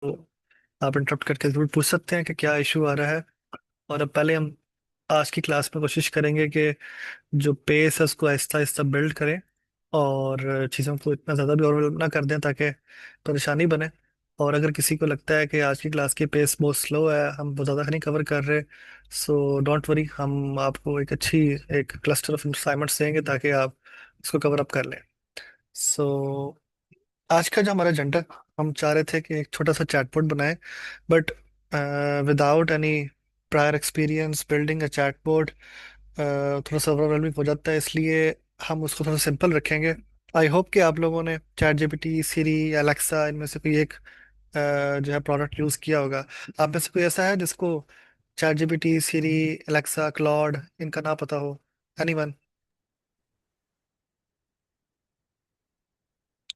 तो आप इंटरप्ट करके जरूर पूछ सकते हैं कि क्या इशू आ रहा है। और अब पहले हम आज की क्लास में कोशिश करेंगे कि जो पेस है उसको आहिस्ता आहिस्ता बिल्ड करें, और चीज़ों को इतना ज़्यादा भी ओवरवेल्म ना कर दें ताकि परेशानी बने। और अगर किसी को लगता है कि आज की क्लास की पेस बहुत स्लो है, हम बहुत ज़्यादा नहीं कवर कर रहे, सो डोंट वरी, हम आपको एक अच्छी एक क्लस्टर ऑफ असाइनमेंट्स देंगे ताकि आप इसको कवर अप कर लें। सो आज का जो हमारा एजेंडा, हम चाह रहे थे कि एक छोटा सा चैटबॉट बनाएं, but without any prior experience building a chatbot थोड़ा सा ओवरवेलमिंग हो जाता है, इसलिए हम उसको थोड़ा सिंपल रखेंगे। आई होप कि आप लोगों ने चैट जीपीटी, सीरी या अलेक्सा इनमें से कोई एक जो है प्रोडक्ट यूज़ किया होगा। आप में से कोई ऐसा है जिसको चैट जीपीटी, सीरी, अलेक्सा, क्लॉड इनका ना पता हो? Anyone?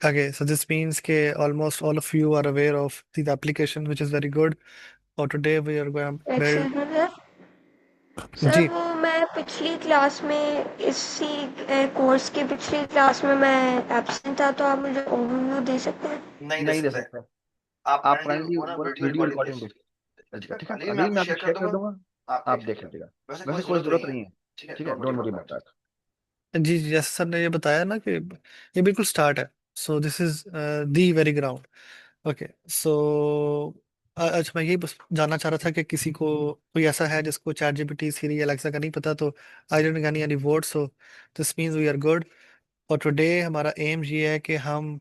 Okay, so this means that almost all of you are aware of these applications, which is very good. For today, we are going to build. Excuse me sir. Sir ji. वो मैं पिछली class में इसी course की पिछली class में मैं absent था, तो आप मुझे ओवरव्यू दे सकते हैं? नहीं दे नहीं दे सकते। सकते। आप आप काइंडली काइंडली वो ना वो ना वीडियो वीडियो रिकॉर्डिंग रिकॉर्डिंग भेज भेज दीजिएगा, दीजिएगा। ठीक ठीक है? है, अभी मैं अभी आपको मैं शेयर आपको कर शेयर कर दूंगा, दूंगा, आप आप देख देख लीजिएगा। लीजिएगा। वैसे कोई वैसे कोई जरूरत नहीं जरूरत है, नहीं है। ठीक है? ठीक डोंट है, worry don't worry about about that. That. जी जी, जैसे सर ने ये बताया ना कि ये बिल्कुल स्टार्ट है। So this is the very ground. Okay. So आज मैं यही बस जानना चाह रहा था कि किसी को कोई ऐसा है जिसको चैट जीपीटी, सीरी, अलेक्सा का नहीं पता, तो I didn't get any word, so this means we are good. और टुडे हमारा एम ये है कि हम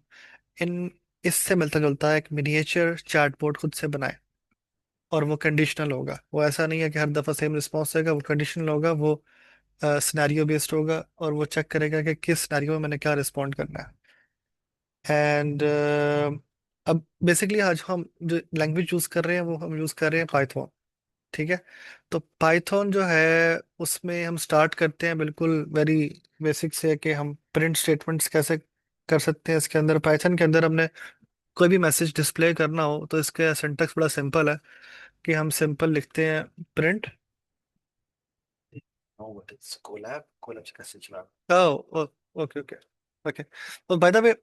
इन इससे मिलता जुलता एक मिनिएचर चैटबॉट खुद से बनाए। और वो कंडीशनल होगा, वो ऐसा नहीं है कि हर दफ़ा सेम रिस्पॉन्स देगा, वो कंडीशनल होगा, वो सिनेरियो बेस्ड होगा, और वो चेक करेगा कि किस सिनेरियो में मैंने क्या रिस्पॉन्ड करना है। एंड अब बेसिकली आज हम जो लैंग्वेज यूज़ कर रहे हैं वो हम यूज़ कर रहे हैं पाइथन। ठीक है? तो पाइथन जो है उसमें हम स्टार्ट करते हैं बिल्कुल वेरी बेसिक से कि हम प्रिंट स्टेटमेंट्स कैसे कर सकते हैं इसके अंदर। पाइथन के अंदर हमने कोई भी मैसेज डिस्प्ले करना हो तो इसका सिंटैक्स बड़ा सिंपल है कि हम सिंपल लिखते हैं print. Oh, what is Colab? Colab's message lab. Oh, okay okay okay. और बाय द वे,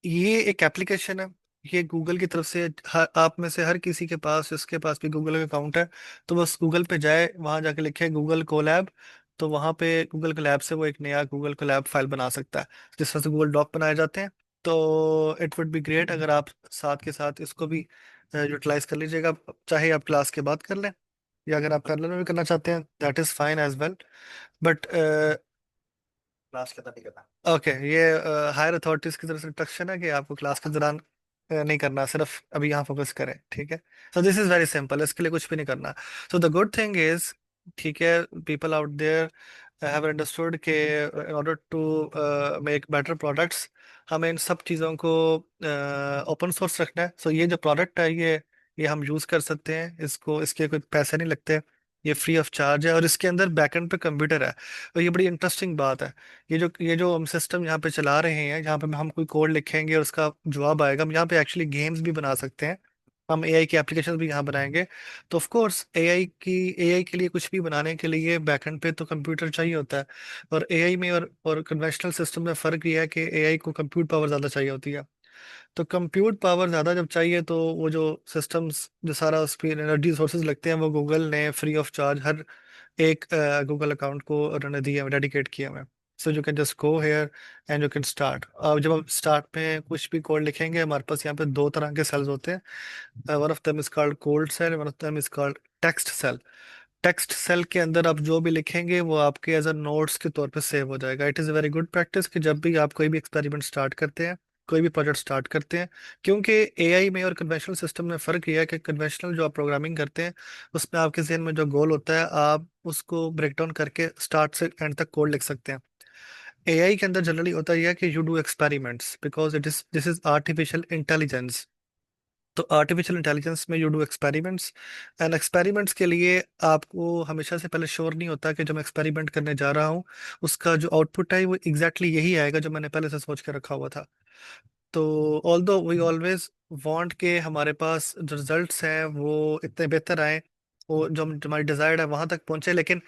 ये एक एप्लीकेशन है, ये गूगल की तरफ से। आप में से हर किसी के पास, इसके पास भी गूगल का अकाउंट है, तो बस गूगल पे जाए, वहां जाके लिखे गूगल कोलैब, तो वहां पे गूगल कोलैब से वो एक नया गूगल कोलैब फाइल बना सकता है, जिस तरह से गूगल डॉक बनाए जाते हैं। तो इट वुड बी ग्रेट अगर आप साथ के साथ इसको भी यूटिलाइज कर लीजिएगा, चाहे आप क्लास के बाद कर लें, या अगर आप पैरेलल में भी करना चाहते हैं that is fine as well. But class के दौरान नहीं करना। ओके, ये हायर अथॉरिटीज की तरफ से इंस्ट्रक्शन है कि आपको क्लास के दौरान नहीं करना, सिर्फ अभी यहाँ फोकस करें। ठीक है? So this is very simple, इसके लिए कुछ भी नहीं करना। So the good thing is, ठीक है, people out there have understood के in order to make better products, हमें इन सब चीज़ों को ओपन सोर्स रखना है। सो ये जो प्रोडक्ट है ये हम यूज़ कर सकते हैं, इसको इसके कोई पैसे नहीं लगते, ये फ्री ऑफ चार्ज है, और इसके अंदर बैकएंड पे कंप्यूटर है। और ये बड़ी इंटरेस्टिंग बात है, ये जो हम सिस्टम यहाँ पे चला रहे हैं, जहाँ पे हम कोई कोड लिखेंगे और उसका जवाब आएगा, हम यहाँ पे एक्चुअली गेम्स भी बना सकते हैं, हम एआई की एप्लीकेशन भी यहाँ बनाएंगे। तो ऑफ कोर्स एआई के लिए कुछ भी बनाने के लिए बैकएंड पे तो कंप्यूटर चाहिए होता है। और एआई में और कन्वेंशनल सिस्टम में फ़र्क ये है कि एआई को कंप्यूट पावर ज़्यादा चाहिए होती है। तो कंप्यूट पावर ज़्यादा जब चाहिए, तो वो जो सिस्टम्स, जो सारा उस पर एनर्जी रिसोर्सेज लगते हैं, वो गूगल ने फ्री ऑफ चार्ज हर एक गूगल अकाउंट को उन्होंने दिया, डेडिकेट किया हुआ है। So you can just go here and you can start. अब जब हम स्टार्ट में कुछ भी कोड लिखेंगे, हमारे पास यहाँ पे दो तरह के सेल्स होते हैं, one of them is called code cell, one of them is called text cell. Text cell के अंदर आप जो भी लिखेंगे वो आपके एज अ नोट्स के तौर पे सेव हो जाएगा। It is a very good practice कि जब भी आप कोई भी एक्सपेरिमेंट स्टार्ट करते हैं, कोई भी प्रोजेक्ट स्टार्ट करते हैं, क्योंकि एआई में और कन्वेंशनल सिस्टम में फ़र्क यह है कि कन्वेंशनल जो आप प्रोग्रामिंग करते हैं, उसमें आपके जहन में जो गोल होता है, आप उसको ब्रेक डाउन करके स्टार्ट से एंड तक कोड लिख सकते हैं। एआई के अंदर जनरली होता यह है कि you do experiments because it is this is artificial intelligence. तो आर्टिफिशियल इंटेलिजेंस में you do experiments, and experiments के लिए आपको हमेशा से पहले श्योर नहीं होता कि जो मैं एक्सपेरिमेंट करने जा रहा हूँ उसका जो आउटपुट है वो एग्जैक्टली यही आएगा जो मैंने पहले से सोच के रखा हुआ था। तो ऑल्दो वी ऑलवेज वांट के हमारे पास जो रिजल्ट्स हैं वो इतने बेहतर आए, वो जो हमारी डिजायर्ड है वहां तक पहुंचे, लेकिन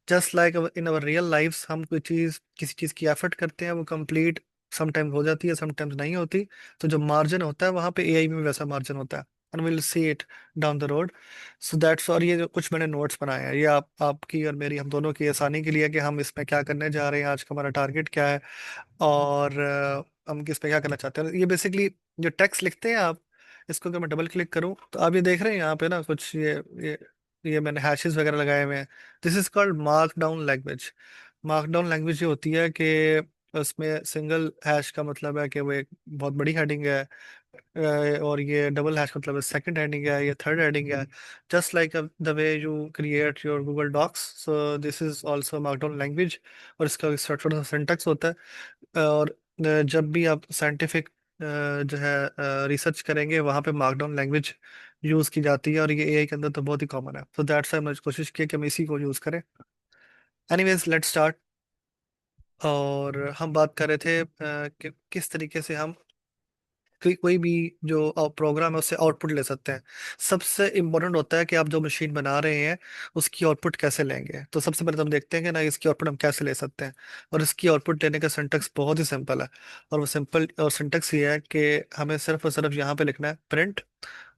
just like in our real lifes, हम कोई चीज़ किसी चीज़ की एफर्ट करते हैं, वो कंप्लीट समटाइम्स हो जाती है, समटाइम्स नहीं होती। तो जो मार्जिन होता है वहां पे एआई में भी वैसा मार्जिन होता है। And will see it down the road. So that's, और ये जो कुछ मैंने नोट्स बनाए हैं, ये आपकी और मेरी, हम दोनों की आसानी के लिए है कि हम इसमें क्या करने जा रहे हैं, आज का हमारा टारगेट क्या है, और हम किस पे क्या करना चाहते हैं। ये बेसिकली जो टेक्स्ट लिखते हैं आप, इसको अगर मैं डबल क्लिक करूं तो आप ये देख रहे हैं यहाँ पे ना कुछ ये मैंने हैशेस वगैरह लगाए हुए हैं। This is called mark down language. Mark down language ये होती है कि उसमें सिंगल हैश का मतलब है कि वो एक बहुत बड़ी हेडिंग है, और ये डबल हैश मतलब है सेकंड हेडिंग है, ये थर्ड हेडिंग है। Just like the way you create your Google docs, so this is also markdown language. और इसका छोटा सा सिंटेक्स होता है। और जब भी आप साइंटिफिक जो है रिसर्च करेंगे, वहाँ पे मार्कडाउन लैंग्वेज यूज़ की जाती है, और ये एआई के अंदर तो बहुत ही कॉमन है। सो दैट्स व्हाई मैंने कोशिश की कि हम इसी को यूज़ करें। Anyways let's start. और हम बात कर रहे थे कि किस तरीके से हम कोई भी जो प्रोग्राम है उससे आउटपुट ले सकते हैं। सबसे इम्पोर्टेंट होता है कि आप जो मशीन बना रहे हैं उसकी आउटपुट कैसे लेंगे। तो सबसे पहले तो हम देखते हैं कि ना इसकी आउटपुट हम कैसे ले सकते हैं। और इसकी आउटपुट लेने का सिंटेक्स बहुत ही सिंपल है। और वो सिंपल और सिंटेक्स ये है कि हमें सिर्फ और सिर्फ यहाँ पे लिखना है प्रिंट,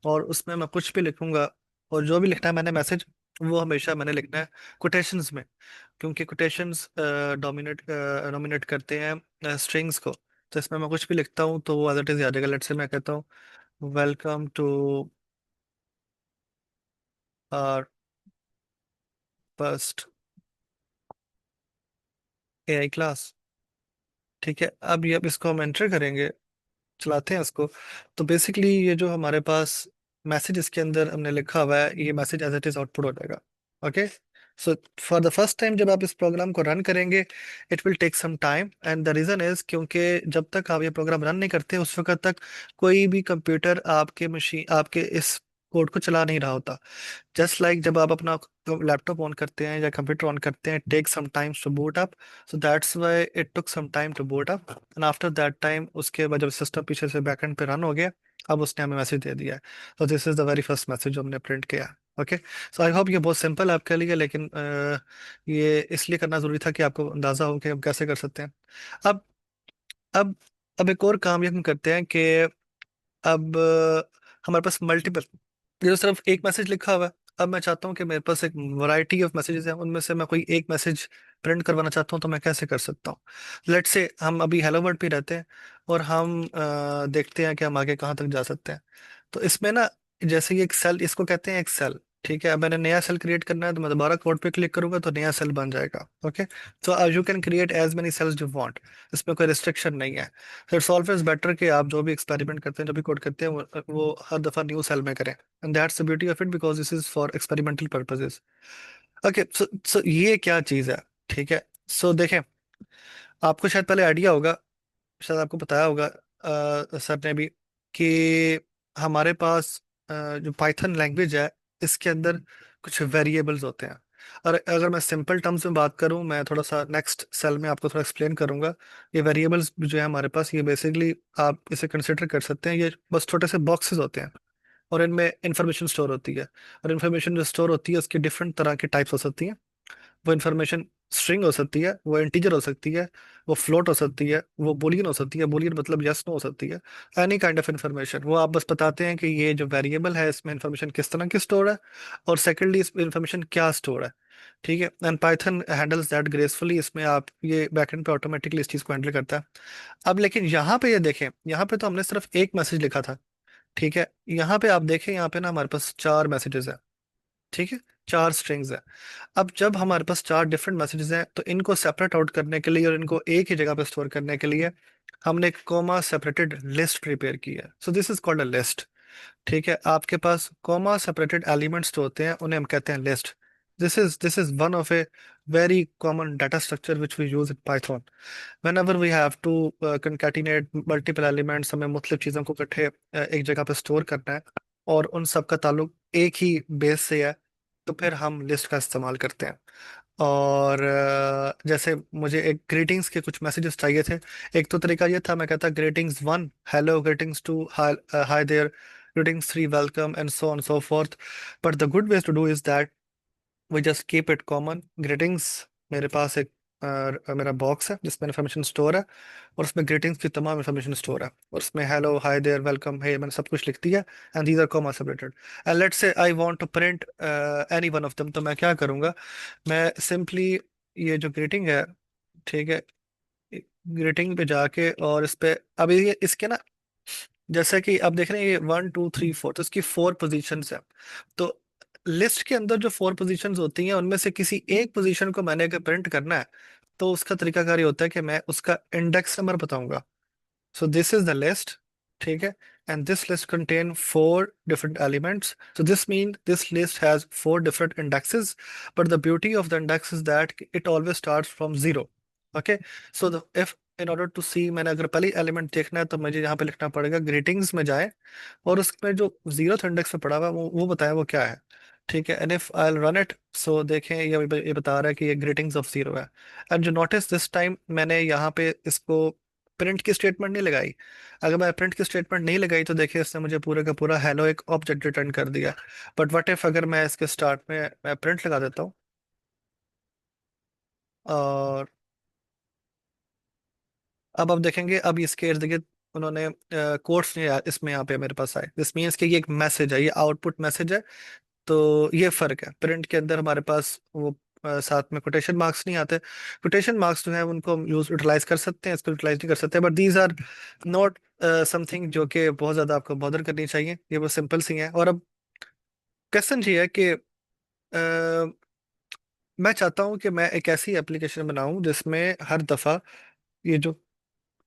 और उसमें मैं कुछ भी लिखूंगा, और जो भी लिखना है मैंने मैसेज, वो हमेशा मैंने लिखना है कोटेशंस में, क्योंकि कोटेशंस डोमिनेट डोमिनेट करते हैं स्ट्रिंग्स को। तो इसमें मैं कुछ भी लिखता हूँ तो वो एज इट इज याद रहेगा। लेट्स से मैं कहता हूँ welcome to our first AI class. ठीक है, अब इसको हम एंटर करेंगे, चलाते हैं इसको। तो बेसिकली ये जो हमारे पास मैसेज इसके अंदर हमने लिखा हुआ है, ये message as it is output हो जाएगा। Okay. So for the first time जब आप इस प्रोग्राम को रन करेंगे, it will take some time, and the reason is क्योंकि जब तक आप ये प्रोग्राम रन नहीं करते उस वक्त तक कोई भी कंप्यूटर आपके इस कोड को चला नहीं रहा होता। जस्ट लाइक जब आप अपना लैपटॉप ऑन करते हैं या कंप्यूटर ऑन करते हैं, take some times to boot up. So that's why it took some time to boot up, and after that time, उसके बाद जब सिस्टम पीछे से बैकएंड पे रन हो गया, अब उसने हमें मैसेज दे दिया है। तो this is the very first message जो हमने प्रिंट किया। ओके। सो आई होप ये बहुत सिंपल है आपके लिए, लेकिन ये इसलिए करना जरूरी था कि आपको अंदाजा हो कि हम कैसे कर सकते हैं। अब अब अब एक और काम ये हम करते हैं कि अब हमारे पास मल्टीपल, ये तो सिर्फ एक मैसेज लिखा हुआ है। अब मैं चाहता हूँ कि मेरे पास एक वैरायटी ऑफ मैसेजेस हैं, उनमें से मैं कोई एक मैसेज प्रिंट करवाना चाहता हूँ, तो मैं कैसे कर सकता हूँ। लेट्स से हम अभी हेलो वर्ल्ड पे रहते हैं, और हम देखते हैं कि हम आगे कहाँ तक जा सकते हैं। तो इसमें ना, जैसे ये एक सेल, इसको कहते हैं एक सेल। ठीक है, अब मैंने नया सेल क्रिएट करना है, तो मैं दोबारा कोड पे क्लिक करूंगा तो नया सेल बन जाएगा। ओके। तो you can create as many cells you want, इसमें कोई रिस्ट्रिक्शन नहीं है। तो इट्स ऑलवेज बेटर कि आप जो भी एक्सपेरिमेंट करते हैं, जो भी कोड करते हैं, वो हर दफा न्यू सेल में करें। And that's the beauty of it, because this is for experimental purposes. Okay. So ये क्या चीज़ है। ठीक है। सो देखें, आपको शायद पहले आइडिया होगा, शायद आपको बताया होगा सर ने भी, कि हमारे पास जो पाइथन लैंग्वेज है, इसके अंदर कुछ वेरिएबल्स होते हैं। और अगर मैं सिंपल टर्म्स में बात करूं, मैं थोड़ा सा नेक्स्ट सेल में आपको थोड़ा एक्सप्लेन करूंगा। ये वेरिएबल्स जो है हमारे पास, ये बेसिकली आप इसे कंसिडर कर सकते हैं, ये बस छोटे से बॉक्सेस होते हैं, और इनमें इंफॉर्मेशन स्टोर होती है। और इन्फॉर्मेशन जो स्टोर होती है उसकी डिफरेंट तरह की टाइप्स हो सकती हैं। वो इन्फॉर्मेशन स्ट्रिंग हो सकती है, वो इंटीजर हो सकती है, वो फ्लोट हो सकती है, वो बूलियन हो सकती है, बूलियन मतलब यस नो हो सकती है। एनी काइंड ऑफ इन्फॉर्मेशन, वो आप बस बताते हैं कि ये जो वेरिएबल है इसमें इन्फॉर्मेशन किस तरह की स्टोर है, और सेकेंडली इस इन्फॉर्मेशन क्या स्टोर है। ठीक है, and Python handles that gracefully, इसमें आप ये बैकएंड पे ऑटोमेटिकली इस चीज़ को हैंडल करता है। अब लेकिन यहाँ पे ये देखें, यहाँ पे तो हमने सिर्फ एक मैसेज लिखा था। ठीक है, यहाँ पे आप देखें, यहाँ पे ना हमारे पास चार मैसेजेस है। ठीक है, चार स्ट्रिंग्स है। अब जब हमारे पास चार डिफरेंट मैसेजेस हैं, तो इनको सेपरेट आउट करने के लिए और इनको एक ही जगह पे स्टोर करने के लिए हमने एक कॉमा सेपरेटेड लिस्ट प्रिपेयर की है। So this is called a list. ठीक है, आपके पास कॉमा सेपरेटेड एलिमेंट्स जो होते हैं उन्हें हम कहते हैं list. This is one of a very common data structure which we use in Python. whenever we have to concatenate multiple elements, हमें मुख्तलिफ चीज़ों को इकट्ठे एक जगह पे स्टोर करना है, और उन सब का ताल्लुक एक ही बेस से है, तो फिर हम लिस्ट का इस्तेमाल करते हैं। और जैसे मुझे एक ग्रीटिंग्स के कुछ मैसेजेस चाहिए थे। एक तो तरीका ये था, मैं कहता greetings one hello, greetings two hi, hi there, greetings three welcome, and so on so forth. But the good way to do is that we just keep it common. Greetings, मेरे पास एक मेरा बॉक्स है जिसमें information store है, और उसमें greetings की तमाम इन्फॉर्मेशन स्टोर है, और उसमें hello, hi there, welcome, hey, मैंने सब कुछ लिख दिया। And these are comma separated. And let's say I want to print any one of them, तो मैं क्या करूंगा, मैं सिंपली ये जो ग्रीटिंग है, ठीक है, ग्रीटिंग पे जाके और इस पे, अभी ये इसके ना, जैसे कि आप देख रहे हैं ये 1 2 3 4, तो इसकी 4 पोजीशंस है। तो लिस्ट के अंदर जो 4 पोजीशंस होती हैं उनमें से किसी एक पोजीशन को मैंने अगर प्रिंट करना है, तो उसका तरीकाकार ये होता है कि मैं उसका इंडेक्स नंबर बताऊंगा। So this is the list, ठीक है, and this list contain 4 different elements. So this means this list has 4 different indexes, but the beauty of the index is that it always starts from zero. Okay, so if in order to see, मैंने अगर पहली element देखना है तो मुझे यहाँ पे लिखना पड़ेगा ग्रीटिंग्स में जाए, और उसमें जो जीरो इंडेक्स पे पड़ा हुआ है वो बताया वो क्या है। ठीक है, and if I run it, so देखें ये बता रहा है कि ये ग्रीटिंग्स ऑफ जीरो है। एंड जो नोटिस दिस टाइम मैंने यहाँ पे इसको प्रिंट की स्टेटमेंट नहीं लगाई। अगर मैं प्रिंट की स्टेटमेंट नहीं लगाई तो देखिए इसने मुझे पूरे का पूरा हेलो एक ऑब्जेक्ट रिटर्न कर दिया। बट व्हाट इफ अगर मैं इसके स्टार्ट में मैं प्रिंट लगा देता हूँ, और अब आप देखेंगे, अब इसके इर्द गिर्द उन्होंने कोट्स नहीं इसमें यहाँ पे मेरे पास आए, दिस मीन्स कि ये एक मैसेज है, ये आउटपुट मैसेज है। तो ये फर्क है, प्रिंट के अंदर हमारे पास वो साथ में कोटेशन मार्क्स नहीं आते। कोटेशन मार्क्स जो है उनको हम यूटिलाइज कर सकते हैं, इसको यूटिलाइज नहीं कर सकते, but these are not something जो कि बहुत ज़्यादा आपको बॉदर करनी चाहिए, ये वो सिंपल सी है। और अब क्वेश्चन ये है कि मैं चाहता हूँ कि मैं एक ऐसी एप्लीकेशन बनाऊं जिसमें हर दफ़ा ये जो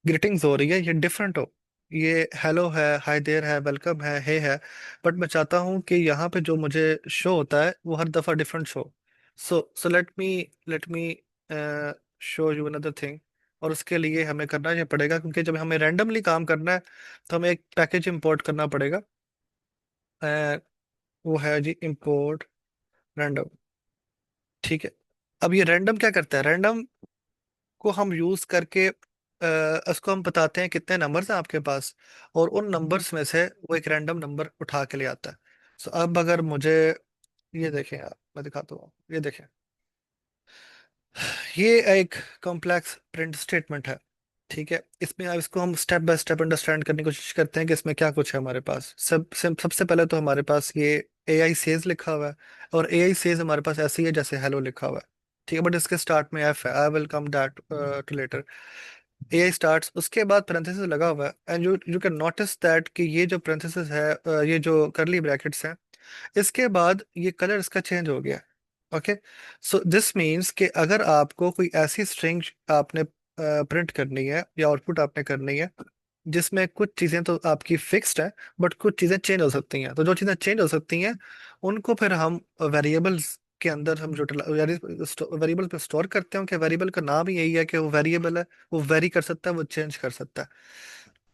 ग्रीटिंग्स हो रही है ये डिफरेंट हो। ये हेलो है, हाय देयर है, वेलकम है, हे है, बट मैं चाहता हूँ कि यहाँ पे जो मुझे शो होता है वो हर दफ़ा different show. So let me show you another thing. और उसके लिए हमें करना ये पड़ेगा, क्योंकि जब हमें रैंडमली काम करना है तो हमें एक पैकेज इंपोर्ट करना पड़ेगा। वो है जी इंपोर्ट रैंडम। ठीक है, अब ये रैंडम क्या करता है, रैंडम को हम यूज करके उसको हम बताते हैं कितने नंबर्स हैं आपके पास, और उन नंबर्स में से वो एक रैंडम नंबर उठा के ले आता है। सो अब अगर मुझे, ये देखें आप, मैं दिखाता हूँ, ये देखें, ये एक कॉम्प्लेक्स प्रिंट स्टेटमेंट है। ठीक है, इसमें अब इसको हम स्टेप बाय स्टेप अंडरस्टैंड करने की कोशिश करते हैं कि इसमें क्या कुछ है हमारे पास। सबसे पहले तो हमारे पास ये ए आई सेज लिखा हुआ है, और ए आई सेज हमारे पास ऐसे ही है जैसे हेलो लिखा हुआ है। ठीक है, बट इसके स्टार्ट में एफ है, I will come that to later. A I starts, उसके बाद पैरेंथेसिस लगा हुआ है, and you you can notice that कि ये जो पैरेंथेसिस है, ये जो करली ब्रैकेट्स हैं, इसके बाद ये कलर इसका चेंज हो गया। ओके, सो दिस मीन्स कि अगर आपको कोई ऐसी स्ट्रिंग आपने प्रिंट करनी है या आउटपुट आपने करनी है जिसमें कुछ चीज़ें तो आपकी फिक्स्ड है, बट कुछ चीज़ें चेंज हो सकती हैं, तो जो चीज़ें चेंज हो सकती हैं उनको फिर हम वेरिएबल्स के अंदर हम जो वेरिएबल पे स्टोर करते हैं कि वेरिएबल का नाम ही यही है कि वो वेरिएबल है, वो वेरी कर सकता है, वो चेंज कर सकता है।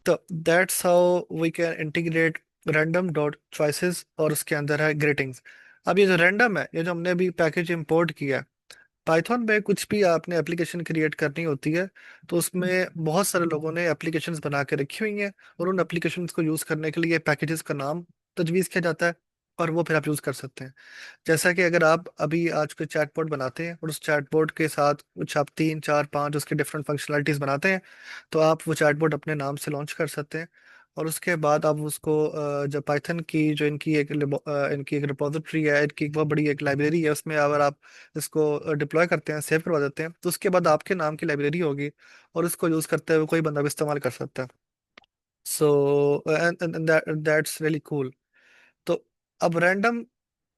तो that's how we can integrate random dot choices, और उसके अंदर है ग्रेटिंग्स। अब ये जो रैंडम है, ये जो हमने अभी पैकेज इंपोर्ट किया है, पाइथन में कुछ भी आपने एप्लीकेशन क्रिएट करनी होती है तो उसमें बहुत सारे लोगों ने एप्लीकेशंस बना के रखी हुई हैं, और उन एप्लीकेशंस को यूज़ करने के लिए पैकेजेस का नाम तजवीज़ किया जाता है, और वो फिर आप यूज़ कर सकते हैं। जैसा कि अगर आप अभी आज के चैटबॉट बनाते हैं और उस चैटबॉट के साथ कुछ आप 3 4 5 उसके डिफरेंट फंक्शनलिटीज बनाते हैं, तो आप वो चैटबॉट अपने नाम से लॉन्च कर सकते हैं। और उसके बाद आप उसको जब पाइथन की जो इनकी एक रिपोजिटरी है, इनकी एक बहुत बड़ी एक लाइब्रेरी है, उसमें अगर आप इसको डिप्लॉय करते हैं, सेव करवा देते हैं, तो उसके बाद आपके नाम की लाइब्रेरी होगी, और उसको यूज़ करते हुए कोई बंदा भी इस्तेमाल कर सकता है। So and that's really cool. तो अब रैंडम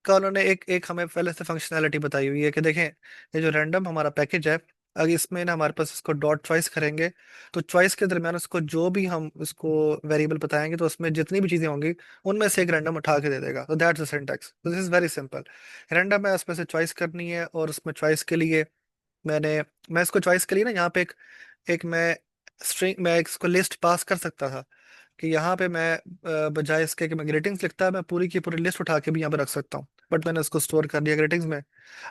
का उन्होंने एक एक हमें पहले से फंक्शनैलिटी बताई हुई है कि देखें, ये जो रैंडम हमारा पैकेज है, अगर इसमें ना हमारे पास इसको डॉट चॉइस करेंगे, तो चॉइस के दरमियान उसको जो भी हम इसको वेरिएबल बताएंगे तो उसमें जितनी भी चीज़ें होंगी उनमें से एक रैंडम उठा के दे देगा। तो दैट्स द सिंटैक्स, तो this is very simple. Random है, उसमें से चॉइस करनी है, और उसमें चॉइस के लिए मैंने मैं इसको चॉइस के लिए ना यहाँ पे एक मैं इसको लिस्ट पास कर सकता था कि यहाँ पे मैं बजाय इसके कि मैं ग्रेटिंग्स लिखता है, मैं पूरी की पूरी लिस्ट उठा के भी यहाँ पे रख सकता हूँ, बट मैंने इसको स्टोर कर दिया ग्रेटिंग्स में।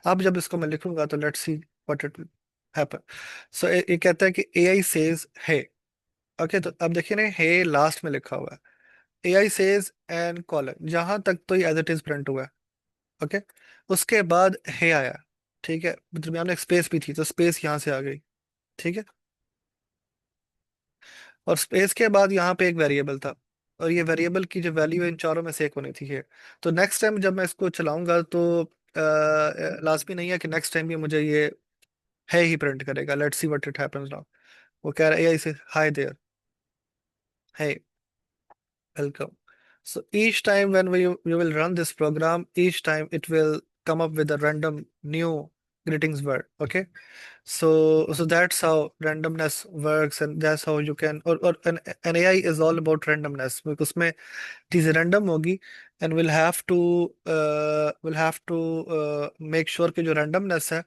अब जब इसको मैं लिखूंगा तो let's see what it happen. So ये कहता है कि ए आई सेज है। ओके, तो अब देखिए ना, हे लास्ट में लिखा हुआ है, ए आई सेज एंड कॉलन, जहां तक तो ये एज इट इज प्रिंट हुआ है। ओके, उसके बाद हे आया, ठीक है, दरमियान में एक स्पेस भी थी, तो स्पेस यहाँ से आ गई। ठीक है, और स्पेस के बाद यहाँ पे एक वेरिएबल था, और ये वेरिएबल की जो वैल्यू इन चारों में से एक होनी थी है। तो नेक्स्ट टाइम जब मैं इसको चलाऊंगा तो लाजमी नहीं है कि नेक्स्ट टाइम भी मुझे ये है ही प्रिंट करेगा। Let's see what it happens now. वो कह रहा है एआई से, hi there, hey, welcome. So each time when you will run this program, each time it will come up with a random new greetings word. Okay. So that's how randomness works, and that's how you can, or an AI is all about randomness, because उसमें चीजें random होगी, and we'll have to make sure कि जो randomness है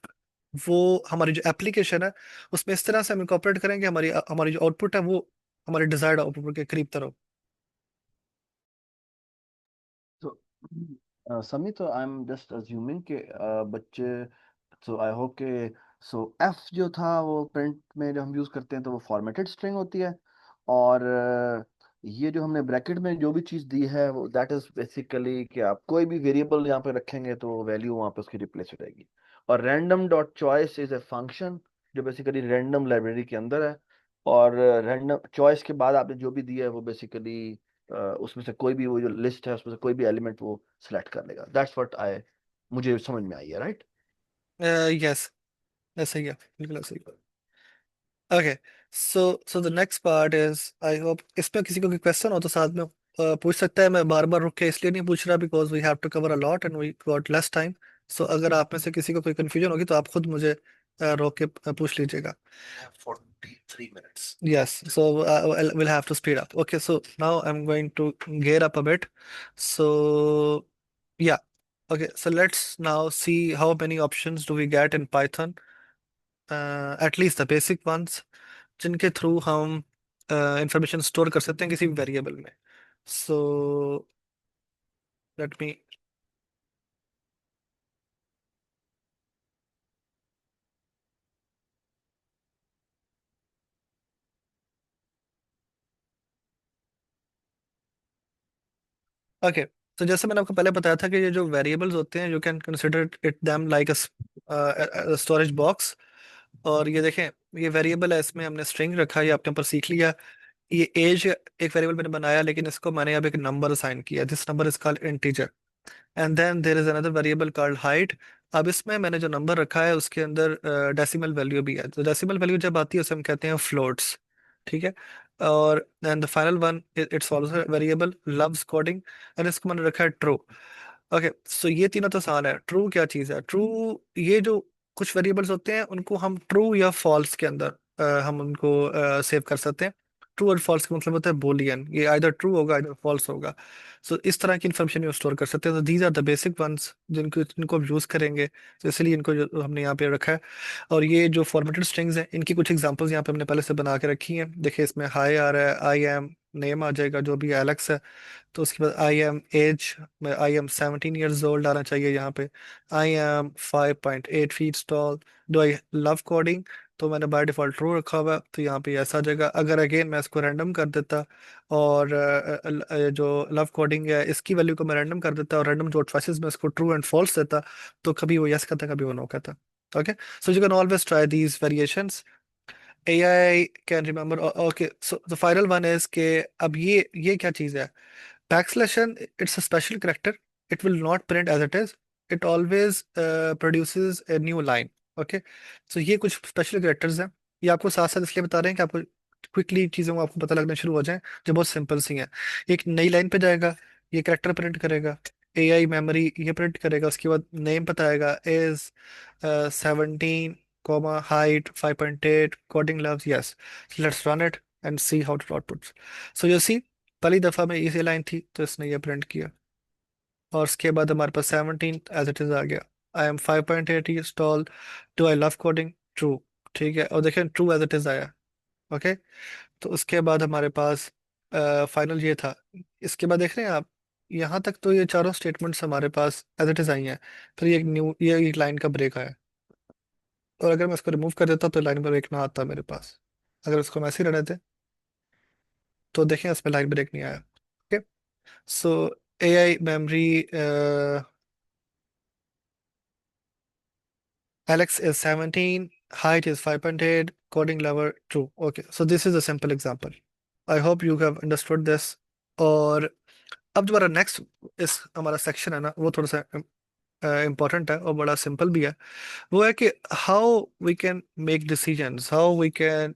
वो हमारी जो application है उसमें इस तरह से हम इनकॉर्पोरेट करेंगे, हमारी हमारी जो आउटपुट है वो हमारे डिजायर्ड आउटपुट के करीब तरह। तो समी, तो आई एम जस्ट अज्यूमिंग कि बच्चे, सो आई होप के, सो एफ जो था वो प्रिंट में जो हम यूज़ करते हैं तो वो फॉर्मेटेड स्ट्रिंग होती है, और ये जो हमने ब्रैकेट में जो भी चीज़ दी है वो दैट इज़ बेसिकली कि आप कोई भी वेरिएबल यहाँ पे रखेंगे तो वैल्यू वहाँ पे उसकी रिप्लेस हो जाएगी। और random dot choice is a function जो बेसिकली रैंडम लाइब्रेरी के अंदर है, और रैंडम चॉइस के बाद आपने जो भी दिया है वो बेसिकली उसमें से कोई भी, वो जो लिस्ट है उसमें से कोई भी एलिमेंट वो सिलेक्ट कर लेगा। दैट्स व्हाट आई, मुझे समझ में आई है, राइट? यस, ऐसा ही है, बिल्कुल ऐसा ही है। Okay, so the next part is, I hope इसमें किसी को कोई क्वेश्चन हो तो साथ में पूछ सकता है। मैं बार बार रुक के इसलिए नहीं पूछ रहा because we have to cover a lot and we got less time. So अगर आप में से किसी को कोई कंफ्यूजन होगी तो आप खुद मुझे रोक के पूछ लीजिएगा। 43 minutes. Yes, so we'll have to speed up. Okay, so now I'm going to gear up a bit. So yeah, okay, so let's now see how many options do we get in Python, at least the basic ones, जिनके through हम information store कर सकते हैं किसी भी variable में। So let me, okay, तो जैसे मैंने आपको पहले बताया था कि ये जो वेरिएबल्स होते हैं you can consider it them like a storage box. और ये देखें, ये वेरिएबल है, इसमें हमने स्ट्रिंग रखा, ये आपने ऊपर सीख लिया। ये एज एक वेरिएबल मैंने बनाया, लेकिन इसको मैंने अब एक नंबर असाइन किया, this number is called integer. And then there is another variable called height. अब इसमें मैंने जो नंबर रखा है उसके अंदर डेसिमल वैल्यू भी है, तो डेसिमल वैल्यू जब आती है उसे हम कहते हैं फ्लोट्स। ठीक है, और and the final one it's also variable loves coding, and इसको मैंने रखा है ट्रू। ओके, सो ये तीनों तो आसान है। ट्रू क्या चीज़ है? ट्रू, ये जो कुछ वेरिएबल्स होते हैं उनको हम ट्रू या फॉल्स के अंदर हम उनको सेव कर सकते हैं। ट्रू और फॉल्स का मतलब होता है बोलियन, ये आइदर ट्रू होगा आइदर फॉल्स होगा। सो इस तरह की इन्फॉर्मेशन ये स्टोर कर सकते हैं। तो these are the basic ones जिनको इनको हम यूज़ करेंगे, तो इसलिए इनको जो हमने यहाँ पे रखा है। और ये जो फॉर्मेटेड स्ट्रिंग्स हैं इनकी कुछ एग्जांपल्स यहाँ पे हमने पहले से बना के रखी हैं। देखिए, इसमें हाई आ रहा है, आई एम, नेम आ जाएगा जो भी एलेक्स है, तो उसके बाद I am age, I am 17 years old आना चाहिए यहाँ पे। I am 5.8 feet tall. Do I love coding, तो मैंने बाय डिफॉल्ट ट्रू रखा हुआ है, तो यहाँ पे ऐसा आ जाएगा। अगर अगेन मैं इसको रैंडम कर देता और जो लव कोडिंग है इसकी वैल्यू को मैं रैंडम कर देता और रैंडम जो चॉइसेस में इसको ट्रू एंड फॉल्स देता, तो कभी वो यस कहता कभी वो नो कहता। Okay, so you can always try these variations. AI can remember. Okay, so the final one is कि अब ये क्या चीज़ है? Backslash n, it's a special character. It will not print as it is. It always produces a new line. Okay, so ये कुछ special characters हैं। ये आपको साथ साथ इसलिए बता रहे हैं कि आपको क्विकली चीज़ों को आपको पता लगना शुरू हो जाए, जो बहुत सिंपल सी हैं। एक नई लाइन पे जाएगा, ये कैरेक्टर प्रिंट करेगा, AI मेमोरी ये प्रिंट करेगा, उसके बाद नेम बताएगा is 17, comma height 5.8, coding loves yes. So let's run it and see how it outputs. So you see, पहली दफा में इसी लाइन थी तो इसने ये प्रिंट किया, और उसके बाद हमारे पास 17 एज इट इज आ गया। I am 5.8 years tall, do I love coding, true. ठीक है, और देखें ट्रू एज इट इज आया। ओके, तो उसके बाद हमारे पास फाइनल ये था। इसके बाद देख रहे हैं आप, यहाँ तक तो ये चारों स्टेटमेंट्स हमारे पास एज इट इज आई हैं। फिर ये एक न्यू, ये एक लाइन का ब्रेक आया, और अगर मैं इसको रिमूव कर देता तो लाइन ब्रेक ना आता मेरे पास। अगर उसको मैं ऐसे ही रहने दे तो देखें इसमें लाइन ब्रेक नहीं आया। Okay, so AI memory Alex is 17, height is 5.8, coding level true. Okay, so this is a simple example. I hope you have understood this. और अब जो हमारा नेक्स्ट इस हमारा सेक्शन है ना, वो थोड़ा सा इम्पोर्टेंट है और बड़ा सिंपल भी है। वो है कि how we can make decisions, how we can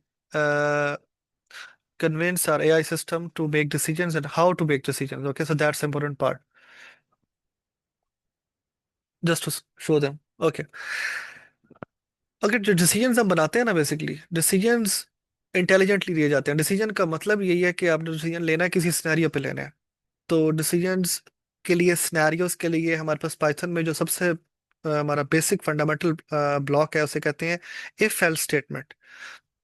convince our AI system to make decisions and how to make decisions. Okay, so that's the important part. Just to show them. Okay. Okay, जो decisions हम बनाते हैं ना, basically decisions intelligently लिए जाते हैं। Decision का मतलब यही है कि आपने डिसीजन लेना है, किसी सिनेरियो पे लेना है। तो डिसीजंस के लिए, सिनेरियोज के लिए हमारे पास पाइथन में जो सबसे हमारा बेसिक फंडामेंटल ब्लॉक है, उसे कहते हैं इफ एल्स स्टेटमेंट।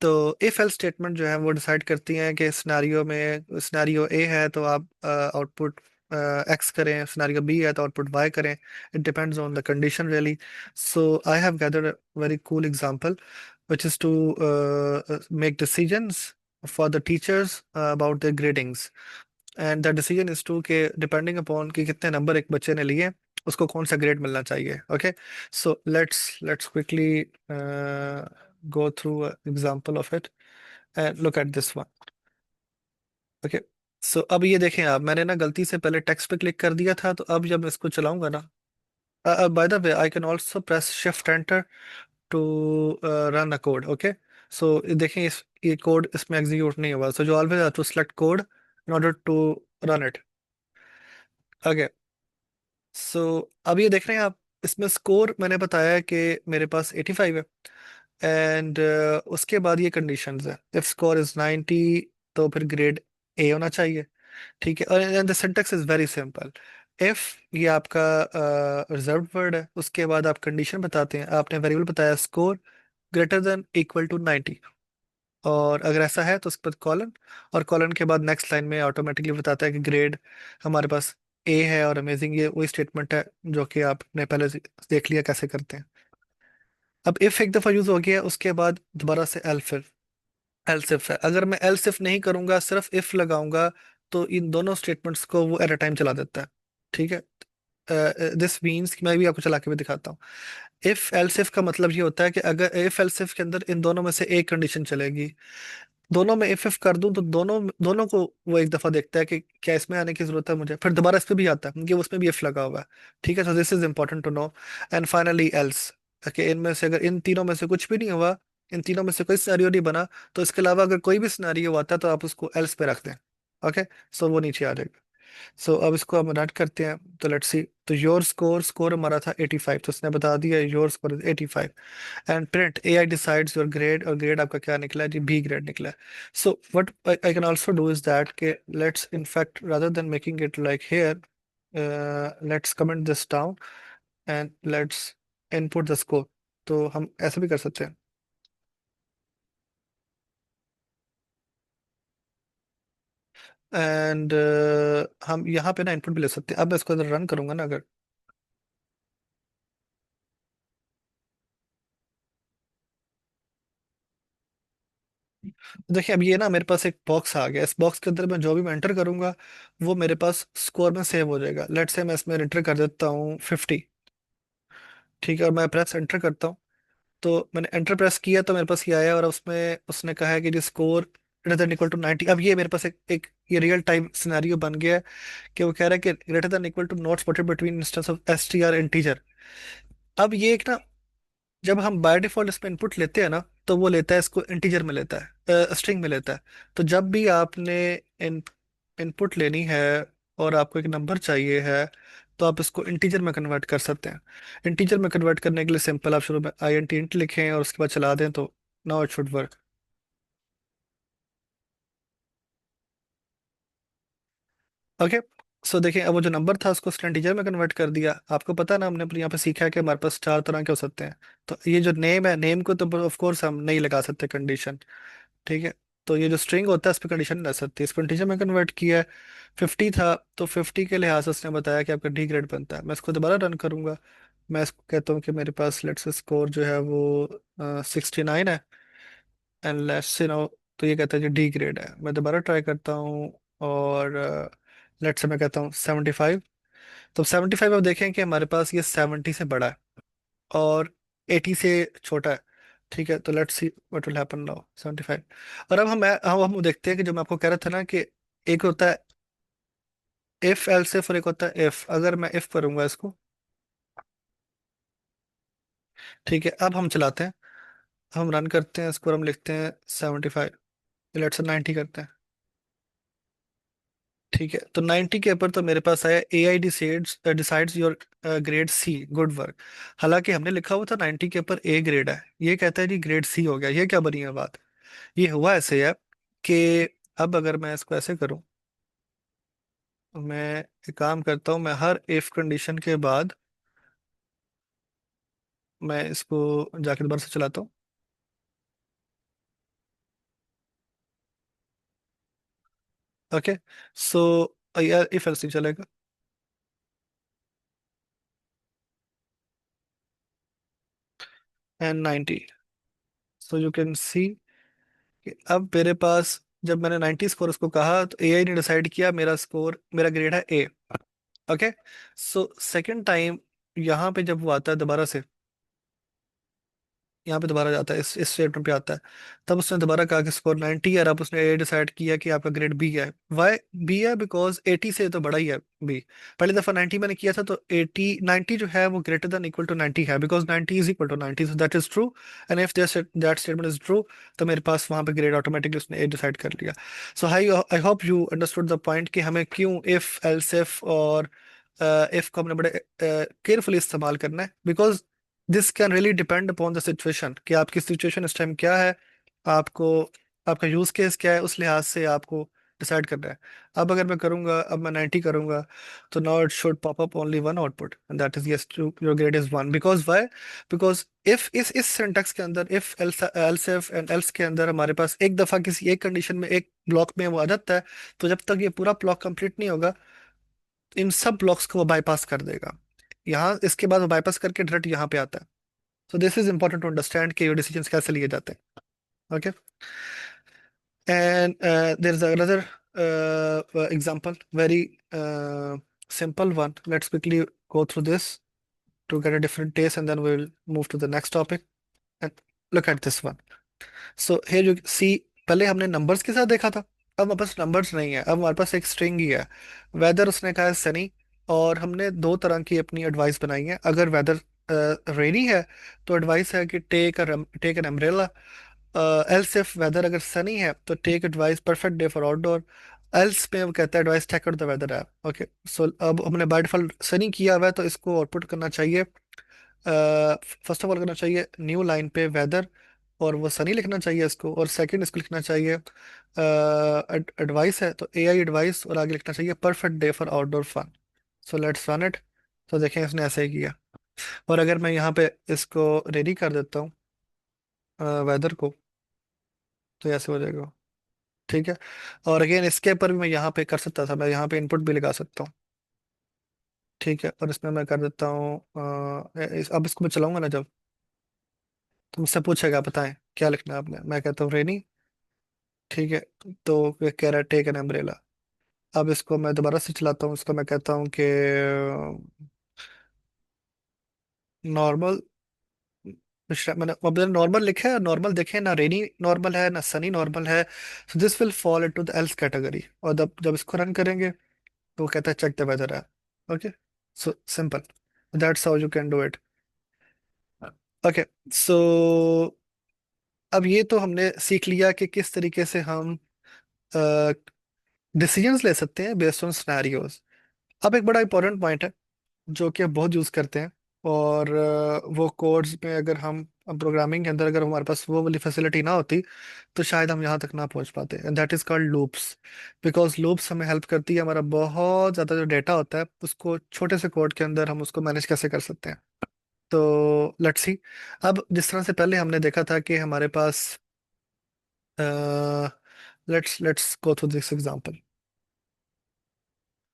तो इफ एल्स स्टेटमेंट जो है वो डिसाइड करती हैं कि सिनेरियो में, सिनेरियो ए है तो आप आउटपुट एक्स करें, सिनेरियो बी है तो आउटपुट वाई करें। It depends on the condition really. So I have gathered a very cool example which is to make decisions for the teachers about their gradings. And the decision is to के depending upon कि कितने number एक बच्चे ने लिए, उसको कौन सा ग्रेड मिलना चाहिए। Okay, so let's quickly go through example of it and look at this one. Okay, so अब ये देखें आप, मैंने ना गलती से पहले टेक्स्ट पे क्लिक कर दिया था, तो अब जब मैं इसको चलाऊंगा ना, by the way I can also press shift enter to run a code. Okay, so देखें इस ये कोड इसमें एग्जीक्यूट नहीं हुआ, सो जो always to select code in order to run it. Okay, so अब ये देख रहे हैं आप, इसमें स्कोर मैंने बताया है कि मेरे पास 85 है। एंड उसके बाद ये कंडीशंस है, इफ स्कोर इज 90 तो फिर ग्रेड ए होना चाहिए। ठीक है, और and the syntax is very simple. If ये आपका रिजर्व वर्ड है, उसके बाद आप कंडीशन बताते हैं, आपने वेरिएबल बताया score greater than equal to 90, और अगर ऐसा है तो उसके बाद कॉलन, और कॉलन के बाद नेक्स्ट लाइन में ऑटोमेटिकली बताता है कि ग्रेड हमारे पास ए है। और अमेजिंग, ये वही स्टेटमेंट है जो कि आपने पहले से देख लिया कैसे करते हैं। अब इफ एक दफा यूज हो गया, उसके बाद दोबारा से एल्फ, एल्सिफ है। अगर मैं एल्सिफ नहीं करूंगा, सिर्फ इफ लगाऊंगा, तो इन दोनों स्टेटमेंट्स को वो एट अ टाइम चला देता है। ठीक है, दिस मीन्स कि मैं भी आपको चला के भी दिखाता हूँ। इफ एल्सिफ का मतलब ये होता है कि अगर इफ एल्सिफ के अंदर इन दोनों में से एक कंडीशन चलेगी, दोनों में इफ कर दूं, तो दोनों दोनों को वो एक दफा देखता है कि क्या इसमें आने की जरूरत है मुझे, फिर दोबारा इस पे भी आता है क्योंकि उसमें भी इफ लगा हुआ है। ठीक है, so this is important to know. And finally else, कि इनमें से अगर इन तीनों में से कुछ भी नहीं हुआ, इन तीनों में से कोई सिनेरियो नहीं बना, तो इसके अलावा अगर कोई भी सिनेरियो आता है तो आप उसको एल्स पे रख दें। ओके, सो वो नीचे आ जाएगा। सो अब इसको हम रन करते हैं, तो लेट्स सी। तो योर स्कोर, स्कोर हमारा था 85, तो उसने बता दिया your score is 85। And print AI decides your grade, और ग्रेड आपका क्या निकला है जी, बी ग्रेड निकला है। So what I can also do is that के let's in fact rather than making it like here, let's comment this down and let's input the score. तो हम ऐसे भी कर सकते हैं, एंड हम यहाँ पे ना इनपुट भी ले सकते हैं। अब मैं इसको रन करूंगा ना, अगर देखिए अब ये ना मेरे पास एक बॉक्स आ गया, इस बॉक्स के अंदर मैं जो भी मैं एंटर करूंगा वो मेरे पास स्कोर में सेव हो जाएगा। लेट्स से मैं इसमें एंटर कर देता हूँ 50। ठीक है, और मैं प्रेस एंटर करता हूँ, तो मैंने एंटर प्रेस किया तो मेरे पास ये आया, और उसमें उसने कहा है कि जो score greater than equal to 90। अब ये मेरे पास एक ये रियल टाइम सिनेरियो बन गया है कि वो कह रहा है कि greater than equal to not supported between instance of S T R integer. अब ये एक ना, जब हम बाय डिफॉल्ट इसमें इनपुट लेते हैं ना, तो वो लेता है इसको इंटीजर में लेता है, स्ट्रिंग में लेता है। तो जब भी आपने इन इनपुट लेनी है और आपको एक नंबर चाहिए है, तो आप इसको इंटीजर में कन्वर्ट कर सकते हैं। इंटीजर में कन्वर्ट करने के लिए सिंपल, आप शुरू में आई एन टी इंट लिखें और उसके बाद चला दें, तो now it should work. Okay, so देखिए अब वो जो नंबर था उसको उसने इंटीजर में कन्वर्ट कर दिया। आपको पता है ना, हमने यहाँ पे सीखा है कि हमारे पास चार तरह के हो सकते हैं। तो ये जो नेम है, नेम को तो ऑफ कोर्स हम नहीं लगा सकते कंडीशन। ठीक है, तो ये जो स्ट्रिंग होता है इस पर कंडीशन नहीं रह सकती, इस पर इंटीजर में कन्वर्ट किया है। 50 था, तो 50 के लिहाज से उसने बताया कि आपका डी ग्रेड बनता है। मैं इसको दोबारा रन करूंगा, मैं इसको कहता हूँ कि मेरे पास लेट्स स्कोर जो है वो 69 है, एंड लेट्स से नाउ, तो ये कहता है कि डी ग्रेड है। मैं दोबारा ट्राई करता हूँ, और लेट्स से मैं कहता हूँ 75। तो 75 अब देखें कि हमारे पास ये 70 से बड़ा है। और 80 से छोटा है। ठीक है, तो let's see what will happen now, 75। और अब हम देखते हैं कि जो मैं आपको कह रहा था ना कि एक होता है इफ एल्स इफ और एक होता है इफ। अगर मैं इफ करूंगा इसको, ठीक है, अब हम चलाते हैं, हम रन करते हैं इसको और हम लिखते हैं 75, लेट्स 90 करते हैं। ठीक है, तो 90 के ऊपर तो मेरे पास आया AI decides your grade C, good work. हालांकि हमने लिखा हुआ था 90 के ऊपर ए ग्रेड है, ये कहता है जी ग्रेड सी हो गया। ये क्या बनी है बात? ये हुआ ऐसे है कि अब अगर मैं इसको ऐसे करूं, मैं एक काम करता हूं, मैं हर इफ कंडीशन के बाद मैं इसको जाके दोबारा से चलाता हूँ। ओके, सो यार इफ एल्स नहीं चलेगा, and 90, so you can see कि अब मेरे पास जब मैंने 90 स्कोर उसको कहा तो AI ने डिसाइड किया मेरा स्कोर, मेरा ग्रेड है ए। ओके, सो सेकंड टाइम यहाँ पे जब वो आता है दोबारा से, यहाँ पे दोबारा जाता है, इस स्टेटमेंट पे आता है, तब उसने दोबारा कहा कि स्कोर 90 है, और अब उसने ये डिसाइड किया कि आपका ग्रेड बी है। वाई बी है? बिकॉज 80 से तो बड़ा ही है बी। पहली दफा 90 मैंने किया था तो 80 90 जो है वो ग्रेटर देन इक्वल टू 90 है, because 90 is equal to 90, so that is true. And if that statement is true, तो मेरे पास वहां पे ग्रेड ऑटोमेटिकली उसने ए डिसाइड कर लिया। So I hope you understood the point कि हमें क्यों इफ एल्स इफ और इफ को हमने बड़े केयरफुली इस्तेमाल करना है, because this can really depend upon the situation कि आपकी सिचुएशन इस टाइम क्या है, आपको आपका यूज केस क्या है, उस लिहाज से आपको डिसाइड करना है। अब अगर मैं करूंगा, अब मैं 90 करूंगा, तो now it should pop up only one output and that is yes, your grade is one. Because why? Because if इस सिंटेक्स के अंदर if else else if and else के अंदर हमारे पास एक दफा किसी एक कंडीशन में एक ब्लॉक में वो आ जाता है, तो जब तक ये पूरा ब्लॉक कंप्लीट नहीं होगा, इन सब ब्लॉक्स को वो बाईपास कर देगा। यहाँ इसके बाद वो बाईपास करके डायरेक्ट यहाँ पे आता है। So this is important to understand कि ये decisions कैसे लिए जाते हैं। Okay, and there is another example, very simple one. Let's quickly go through this to get a different taste, and then we'll move to the next topic. And look at this one. So here you see, पहले हमने numbers के साथ देखा था, अब हमारे पास numbers नहीं है, अब हमारे पास एक स्ट्रिंग ही है। वेदर उसने कहा है सनी, और हमने दो तरह की अपनी एडवाइस बनाई है। अगर वेदर रेनी है तो एडवाइस है कि take an umbrella. Else if weather अगर सनी है तो take advice perfect day for outdoor. Else में वो कहता है advice check out the weather app. Okay, so अब हमने बाय डिफॉल्ट सनी किया हुआ है, तो इसको आउटपुट करना चाहिए, फर्स्ट ऑफ ऑल करना चाहिए न्यू लाइन पे वेदर, और वो सनी लिखना चाहिए इसको, और सेकंड इसको लिखना चाहिए एडवाइस है तो AI एडवाइस, और आगे लिखना चाहिए perfect day for outdoor fun. So let's run it. तो देखें इसने ऐसे ही किया। और अगर मैं यहाँ पे इसको रेडी कर देता हूँ वेदर को, तो ऐसे हो जाएगा। ठीक है, और अगेन इसके ऊपर भी मैं यहाँ पे कर सकता था, मैं यहाँ पे इनपुट भी लगा सकता हूँ। ठीक है, और इसमें मैं कर देता हूँ अब इसको मैं चलाऊंगा ना जब, तो मुझसे पूछेगा बताएं क्या लिखना है आपने, मैं कहता हूँ रेनी। ठीक है, तो ये कह रहा है टेक एन अम्ब्रेला। अब इसको मैं दोबारा से चलाता हूँ, इसको मैं कहता हूँ कि नॉर्मल, मैंने अब नॉर्मल लिखा है, नॉर्मल देखें ना, रेनी नॉर्मल है ना सनी नॉर्मल है, so this will fall into the L's category. और जब जब इसको रन करेंगे तो वो कहता है चेक द वेदर है। Okay, so simple, that's how you can do it. Okay, so अब ये तो हमने सीख लिया कि किस तरीके से हम डिसीजंस ले सकते हैं बेस्ड ऑन सिनेरियोज। अब एक बड़ा इंपॉर्टेंट पॉइंट है जो कि हम बहुत यूज़ करते हैं, और वो कोड्स में अगर हम प्रोग्रामिंग के अंदर अगर हमारे पास वो वाली फैसिलिटी ना होती, तो शायद हम यहाँ तक ना पहुँच पाते, and that is called loops. Because loops हमें हेल्प करती है, हमारा बहुत ज़्यादा जो डेटा होता है उसको छोटे से कोड के अंदर हम उसको मैनेज कैसे कर सकते हैं। तो लेट्स सी। अब जिस तरह से पहले हमने देखा था कि हमारे पास, let's go through this example.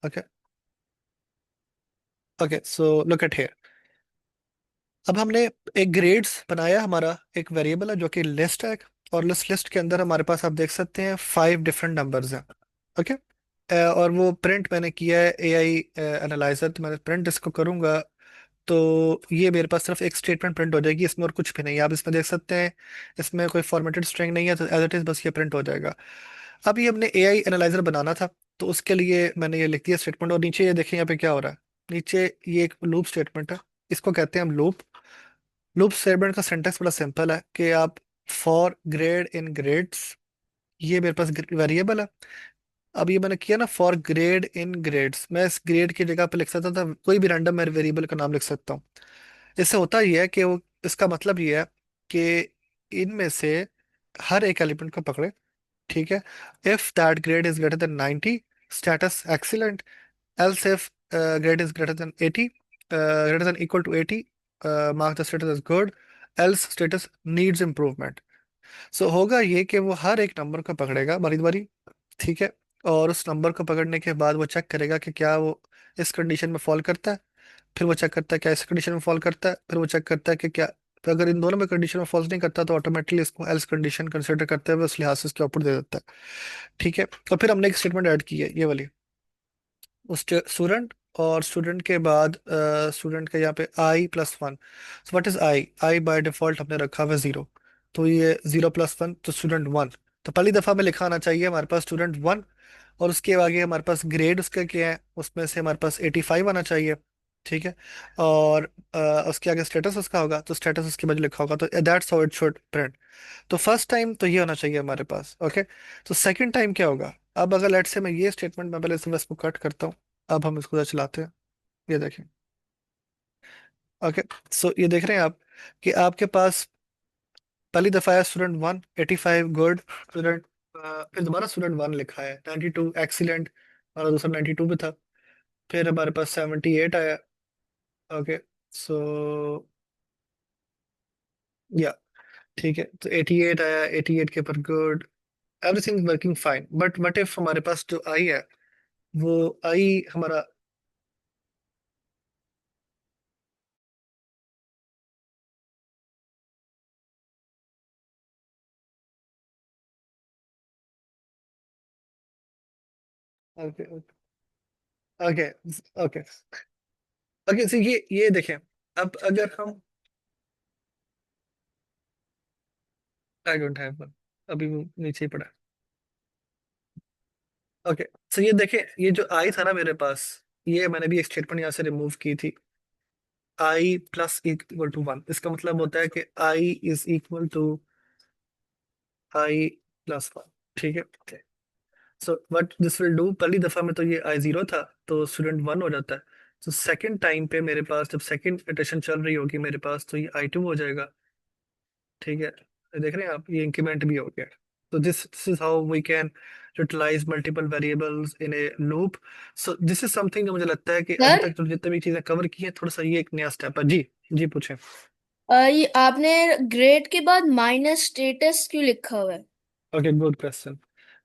Okay, okay, so look at here. अब हमने एक ग्रेड्स बनाया, हमारा एक वेरिएबल है जो कि लिस्ट है, और लिस्ट के अंदर हमारे पास आप देख सकते हैं 5 डिफरेंट नंबर्स हैं। ओके, और वो प्रिंट मैंने किया है AI एनालाइजर, तो मैंने प्रिंट इसको करूंगा तो ये मेरे पास सिर्फ एक स्टेटमेंट प्रिंट हो जाएगी, इसमें और कुछ भी नहीं है। आप इसमें देख सकते हैं, इसमें कोई फॉर्मेटेड स्ट्रिंग नहीं है, तो एज इट इज बस ये प्रिंट हो जाएगा। अब ये हमने एआई एनालाइजर बनाना था, तो उसके लिए मैंने ये लिख दिया स्टेटमेंट। और नीचे ये देखें यहाँ पे क्या हो रहा है, नीचे ये एक लूप स्टेटमेंट है, इसको कहते हैं हम लूप। लूप स्टेटमेंट का सिंटेक्स बड़ा सिंपल है कि आप फॉर ग्रेड इन ग्रेड्स, ये मेरे पास वेरिएबल है। अब ये मैंने किया ना फॉर ग्रेड इन ग्रेड्स, मैं इस ग्रेड की जगह पे लिख सकता था कोई भी रैंडम मैं वेरिएबल का नाम लिख सकता हूँ। इससे होता ही है कि वो, इसका मतलब ये है कि इनमें से हर एक एलिमेंट को पकड़े, ठीक है। If that grade is greater than 90, status excellent. Else if grade is greater than 80, greater than equal to 80, mark the status as good. Else status needs improvement. So होगा ये कि वो हर एक नंबर को पकड़ेगा बारी बारी, ठीक है। और उस नंबर को पकड़ने के बाद वो चेक करेगा कि क्या वो इस कंडीशन में फॉल करता है, फिर वो चेक करता है क्या इस कंडीशन में फॉल करता है, फिर वो चेक करता है कि क्या, तो अगर इन दोनों में कंडीशन में फॉल्स नहीं करता तो ऑटोमेटिकली इसको एल्स कंडीशन कंसिडर करते हुए उस लिहाज से इसके आउटपुट दे देता है, ठीक है। तो फिर हमने एक स्टेटमेंट ऐड की है ये वाली, उस स्टूडेंट, और स्टूडेंट के बाद स्टूडेंट के यहाँ पे I plus one. So what is I, I by default हमने रखा हुआ है जीरो, तो ये जीरो प्लस वन तो स्टूडेंट वन। तो पहली दफा में लिखा आना चाहिए हमारे पास स्टूडेंट वन, और उसके आगे हमारे पास ग्रेड उसका क्या है, उसमें से हमारे पास 85 आना चाहिए, ठीक है। और उसके आगे स्टेटस उसका होगा, तो स्टेटस उसके बाद लिखा होगा, तो that's how it should print. तो फर्स्ट टाइम तो ये होना चाहिए हमारे पास, ओके। तो सेकंड टाइम क्या होगा, अब अगर लेट से मैं ये स्टेटमेंट, मैं पहले से इसको कट करता हूँ, अब हम इसको चलाते हैं, ये देखें, ओके। सो ये देख रहे हैं आप कि आपके पास पहली दफा है स्टूडेंट वन 85 गुड स्टूडेंट, फिर दोबारा स्टूडेंट वन लिखा है 92 एक्सीलेंट, और दूसरा 92 भी था। फिर हमारे पास 78 आया, ओके। सो या ठीक है, तो 88 आया, 88 के ऊपर good, everything working fine. But what if हमारे पास जो आई है, वो आई हमारा, okay okay okay okay. So ये देखें, अब अगर हम, आई डोंट हैव वन, अभी वो नीचे ही पड़ा है, ओके। सो ये देखें, ये जो आई था ना मेरे पास, ये मैंने भी एक स्टेटमेंट यहाँ से रिमूव की थी, I plus equal to one. इसका मतलब होता है कि I is equal to I plus one, ठीक है। So what this will do, पहली दफा में तो ये आई जीरो था, तो स्टूडेंट वन हो जाता है। तो सेकंड टाइम पे मेरे पास जब सेकंड इटरेशन चल रही होगी मेरे पास, तो ये आई टू हो जाएगा, ठीक है। ये देख रहे हैं आप, ये इंक्रीमेंट भी हो गया। तो this is how we can utilise multiple variables in a loop. So this is something जो मुझे लगता है कि अभी सर तक जो जितने भी चीजें कवर की हैं, थोड़ा सा ये एक नया स्टेप है। जी जी पूछें। ये आपने ग्रेड के बाद माइनस स्टेटस क्यों लिखा हुआ है? Okay, good question.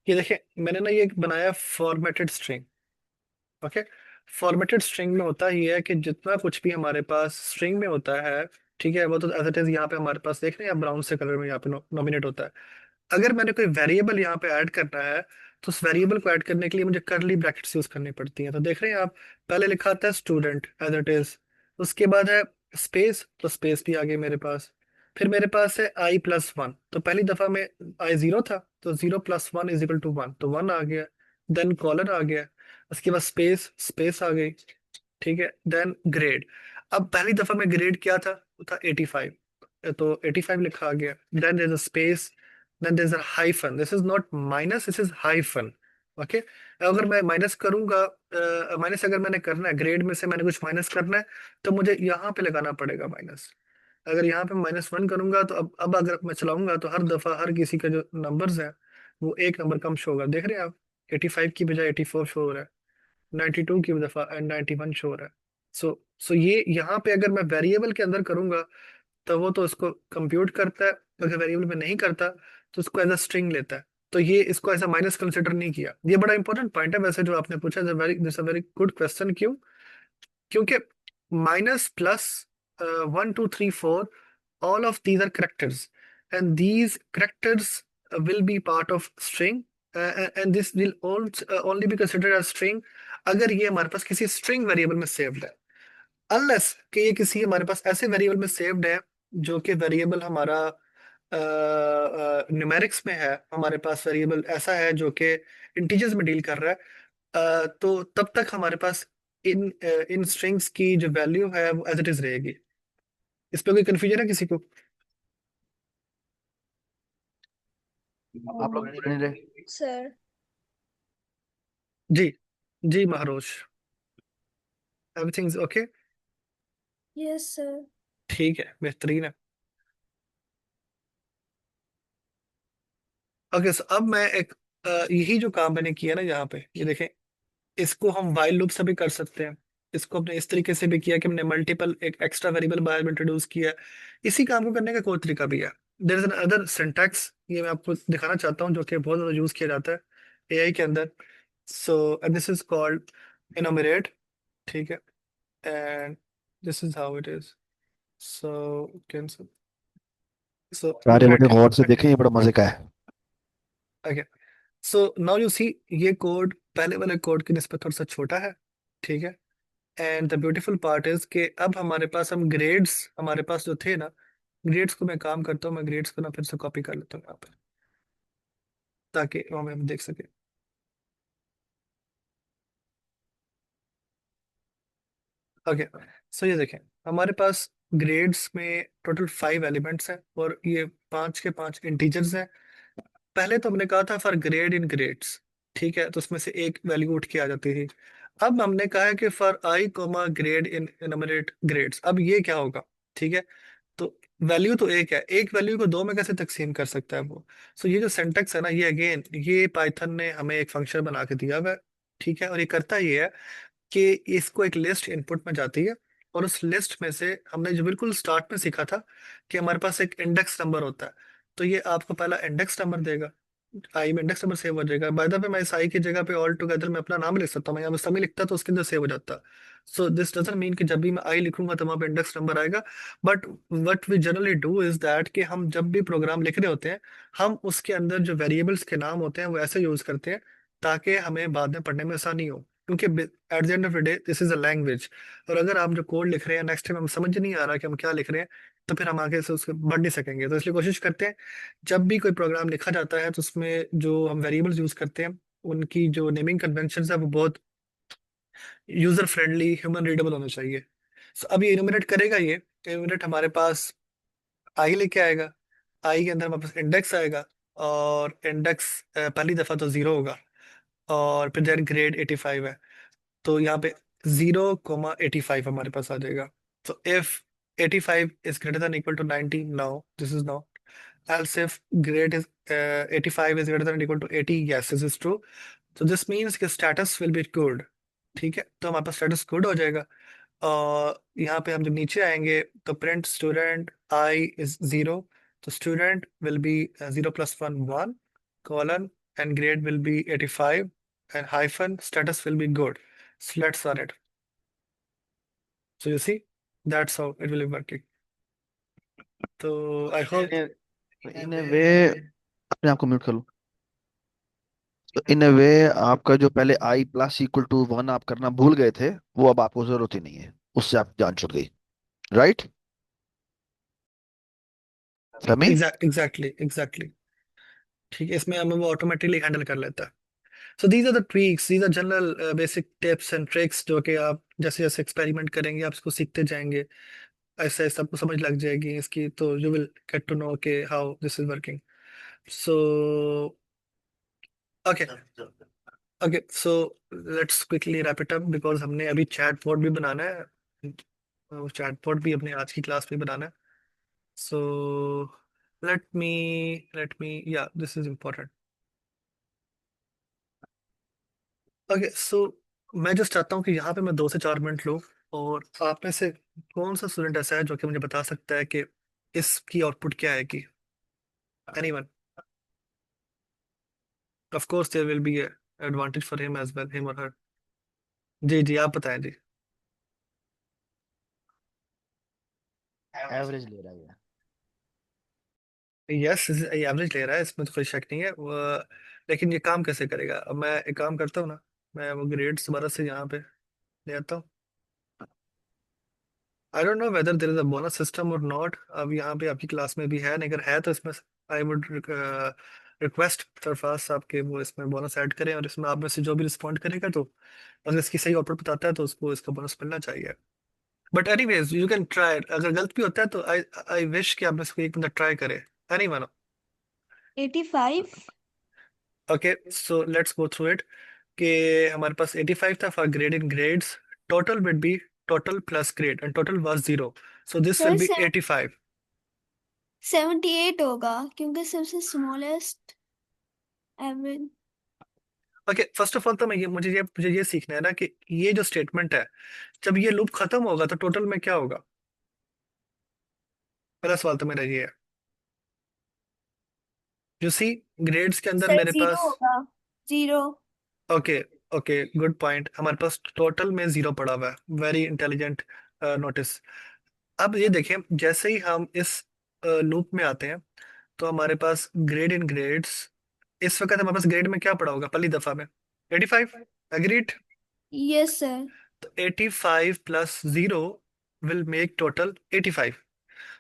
ये देखिए, मैंने ना ये एक बनाया formatted string, okay. Formatted string में होता ही है कि जितना कुछ भी हमारे पास स्ट्रिंग में होता है, ठीक है, वो तो एज इट इज यहाँ पे हमारे पास देख रहे हैं, ब्राउन से कलर में यहाँ पे नॉमिनेट होता है। अगर मैंने कोई वेरिएबल यहाँ पे ऐड करना है, तो उस वेरिएबल को ऐड करने के लिए मुझे करली ब्रैकेट्स यूज करनी पड़ती हैं। तो देख रहे हैं आप, पहले लिखा आता है स्टूडेंट एज इट इज, उसके बाद है स्पेस, तो स्पेस भी आ गई मेरे पास। फिर मेरे पास है आई प्लस वन, तो पहली दफा में आई जीरो था, तो zero plus one is equal to one, तो वन आ गया। देन कॉलर आ गया, उसके बाद स्पेस, स्पेस आ गई, ठीक है। Then grade. अब पहली दफा में ग्रेड क्या था, वो था 85, तो 85 लिखा आ गया। Then there is a space, then there is a hyphen, this is not minus, this is hyphen, okay. अगर मैं माइनस करूंगा, माइनस अगर मैंने करना है, ग्रेड में से मैंने कुछ माइनस करना है, तो मुझे यहाँ पे लगाना पड़ेगा माइनस। अगर यहाँ पे माइनस वन करूंगा, तो अब अगर मैं चलाऊंगा, तो हर दफा हर किसी का जो नंबर्स है, वो एक नंबर कम शो होगा। देख रहे हैं आप, 85 की बजाय 84 शो हो रहा है, 92 की दफा एंड 91 शो हो रहा है। सो ये यहाँ पे अगर मैं वेरिएबल के अंदर करूंगा, तो वो तो इसको कंप्यूट करता है, अगर वेरिएबल में नहीं करता तो उसको एज अ स्ट्रिंग लेता है। तो ये इसको ऐसा माइनस कंसिडर नहीं किया। ये बड़ा इंपॉर्टेंट पॉइंट है वैसे जो आपने पूछा, this a very good question. क्यों? क्योंकि minus plus, one two three four, all of these are characters, and these characters will be part of string, and this will only be considered as string अगर ये हमारे पास किसी string variable में saved है। Unless कि ये किसी हमारे पास ऐसे वेरिएबल में सेव्ड है जो कि वेरिएबल हमारा न्यूमेरिक्स में है, हमारे पास वेरिएबल ऐसा है जो कि इंटीजर्स में डील कर रहा है, तो तब तक हमारे पास इन इन स्ट्रिंग्स की जो वैल्यू है वो एज इट इज रहेगी। इस पे कोई कंफ्यूजन है किसी को? आप लोग बोल नहीं रहे? सर। जी जी महारोश, everything is okay. Yes sir. ठीक है, बेहतरीन है। ओके, सो अब मैं एक यही जो काम मैंने किया ना यहाँ पे, ये देखें, इसको हम वाइल लूप से भी कर सकते हैं। इसको हमने इस तरीके से भी किया कि हमने मल्टीपल एक एक्स्ट्रा वेरिएबल बाहर में इंट्रोड्यूस किया है। इसी काम को करने का कोई तरीका भी है। There is another syntax, ये मैं आपको दिखाना चाहता हूँ, जो कि बहुत ज़्यादा यूज किया जाता है एआई के अंदर। So and this is called enumerate, ठीक है, and this is how it is. So can so सारे लुक बड़े एट गौर से इट। देखें, ये बड़ा मजे का है। Okay, so now you see, ये कोड पहले वाले कोड की निस्बत थोड़ा सा छोटा है, ठीक है। And the beautiful part is कि अब हमारे पास हम ग्रेड्स, हमारे पास जो थे ना, ग्रेड्स को मैं काम करता हूँ, मैं ग्रेड्स को ना फिर से कॉपी कर लेता हूँ यहाँ पे, ताकि हमें हम देख सके। ओके, सो ये देखें, हमारे पास ग्रेड्स में टोटल 5 एलिमेंट्स हैं और ये 5 के 5 इंटीजर्स हैं। पहले तो हमने कहा था फॉर ग्रेड इन ग्रेड्स, ठीक है, तो उसमें से एक वैल्यू उठ के आ जाती थी। अब हमने कहा है कि for I coma grade in enumerate grades, अब ये क्या होगा, ठीक है। तो वैल्यू तो एक है, एक वैल्यू को दो में कैसे तकसीम कर सकता है वो। सो ये जो सिंटेक्स है ना, ये अगेन ये पाइथन ने हमें एक फंक्शन बना के दिया हुआ है, ठीक है। और ये करता ये है कि इसको एक लिस्ट इनपुट में जाती है, और उस लिस्ट में से हमने जो बिल्कुल स्टार्ट में सीखा था कि हमारे पास एक इंडेक्स नंबर होता है, तो ये आपको पहला इंडेक्स नंबर देगा। आई में इंडेक्स नंबर सेव हो जाएगा। बाय द वे, मैं इस आई की जगह पे ऑल टुगेदर में अपना नाम लिख सकता हूँ, मैं यहाँ पे समी लिखता तो उसके अंदर सेव हो जाता। सो दिस डजंट मीन कि जब भी मैं आई लिखूंगा तो वहाँ पे इंडेक्स नंबर आएगा। But what we generally do is that कि हम जब भी प्रोग्राम लिख रहे होते हैं, हम उसके अंदर जो वेरिएबल्स के नाम होते हैं वो ऐसे यूज करते हैं ताकि हमें बाद में पढ़ने में आसानी हो, क्योंकि at the end of the day this is a language. और अगर आप जो कोड लिख रहे हैं नेक्स्ट टाइम हम समझ नहीं आ रहा कि हम क्या लिख रहे हैं, तो फिर हम आगे से उसको बढ़ नहीं सकेंगे। तो इसलिए कोशिश करते हैं जब भी कोई प्रोग्राम लिखा जाता है तो उसमें जो हम वेरिएबल्स यूज करते हैं, उनकी जो नेमिंग कन्वेंशन है वो बहुत यूजर फ्रेंडली, ह्यूमन रीडेबल होना चाहिए। So, अब ये इनुमरेट करेगा, ये इनुमरेट हमारे पास आई लेके आएगा। आई के अंदर हमारे पास इंडेक्स आएगा, और इंडेक्स पहली दफा तो 0 होगा, और फिर देन ग्रेड 85 है, तो यहाँ पे 0,85 हमारे पास आ जाएगा। तो if 85 is greater than equal to 90, now this is now else if grade is 85 is greater than or equal to 80, yes this is true। तो दिस मीन्स कि स्टेटस विल बी गुड, ठीक है, तो हमारे पास स्टेटस गुड हो जाएगा। और यहाँ पे हम जब नीचे आएंगे तो प्रिंट स्टूडेंट आई इज 0, तो student will be 0 + 1 1 colon, and grade will be 85 and hyphen status will be good, so let's run it। So you see, that's how it will be working। तो I hope इन ए वे, अपने आप को mute कर लो। तो इन ए वे, आपका जो पहले i += 1 आप करना भूल गए थे, वो अब आपको जरूरत ही नहीं है, उससे आप जान छूट गई। राइट समी? एग्जैक्टली, ठीक है, इसमें हमें वो ऑटोमेटिकली हैंडल कर लेता है। So these are the tricks, these are general basic tips and tricks, जो कि आप जैसे जैसे एक्सपेरिमेंट करेंगे आप इसको सीखते जाएंगे, ऐसे ऐसे आपको समझ लग जाएगी इसकी, तो you will get to know के how this is working. So okay, okay, so let's quickly wrap it up, because हमने अभी चैट बोर्ड भी बनाना है, चैट बोर्ड भी अपने आज की क्लास में बनाना है। सो लेट मी या दिस इज इम्पोर्टेंट। ओके, सो मैं जस्ट चाहता हूँ कि यहाँ पे मैं 2 से 4 मिनट लूँ, और आप में से कौन सा स्टूडेंट ऐसा है जो कि मुझे बता सकता है कि इसकी आउटपुट क्या आएगी? Anyone? Of course there will be advantage for him as well, him और हर। जी जी, आप बताएं जी। एवरेज ले रहा है। यस, एवरेज ले रहा है, इसमें तो कोई शक नहीं है लेकिन ये काम कैसे करेगा? अब मैं एक काम करता हूँ ना, मैं वो ग्रेड्स दोबारा से यहाँ पे ले आता हूँ। I don't know whether there is a bonus system और नॉट। अब यहाँ पे आपकी क्लास में भी है, अगर है तो इसमें आई वुड रिक्वेस्ट सरफराज साहब के वो इसमें बोनस ऐड करें, और इसमें आप में से जो भी रिस्पॉन्ड करेगा तो अगर इसकी सही आउटपुट बताता है तो उसको इसका बोनस मिलना चाहिए। But anyways you can try, अगर गलत भी होता है तो आई आई विश कि आप में से कोई एक बंदा ट्राई करे। Any one. 85। Okay so let's go through it. कि हमारे पास 85 था for grade in grades, total will be total plus grade and total was 0, so this will sir be 85। 78 होगा क्योंकि सबसे smallest average. Okay first of all तो मैं ये मुझे ये सीखना है ना कि ये जो स्टेटमेंट है, जब ये लूप खत्म होगा तो टोटल में क्या होगा। पहला सवाल तो मेरा ये है। यू सी ग्रेड्स के अंदर सर मेरे जीरो पास, होगा। Zero. Okay okay good point, हमारे पास टोटल में 0 पड़ा हुआ है। Very intelligent notice. अब ये देखें, जैसे ही हम इस लूप में आते हैं तो हमारे पास ग्रेड इन ग्रेड्स, इस वक्त हमारे पास ग्रेड में क्या पड़ा होगा पहली दफा में, 85। एग्रीड। Yes sir. तो 85 plus 0 will make total 85.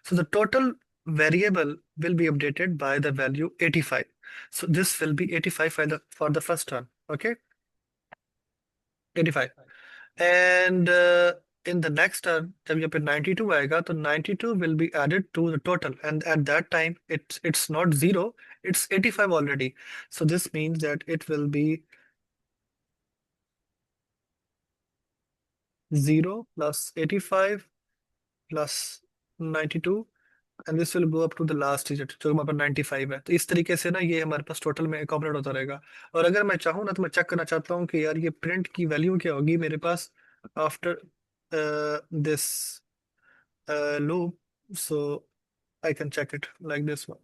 So the total variable will be updated by the value 85. So this will be 85 for the first term. Okay, 85. And in the next term, जब यहाँ पे 92 आएगा तो 92 will be added to the total, and at that time it's not 0, it's 85 already. So this means that it will be 0 plus 85 plus 92, and this will go up to the last digit जो हमारे पास 95 है। तो इस तरीके से ना ये हमारे पास टोटल में कॉम्पोनेंट होता रहेगा। और अगर मैं चाहूँ ना तो मैं चेक करना चाहता हूँ कि यार ये प्रिंट की वैल्यू क्या होगी मेरे पास after this loop. So I can check it like this one.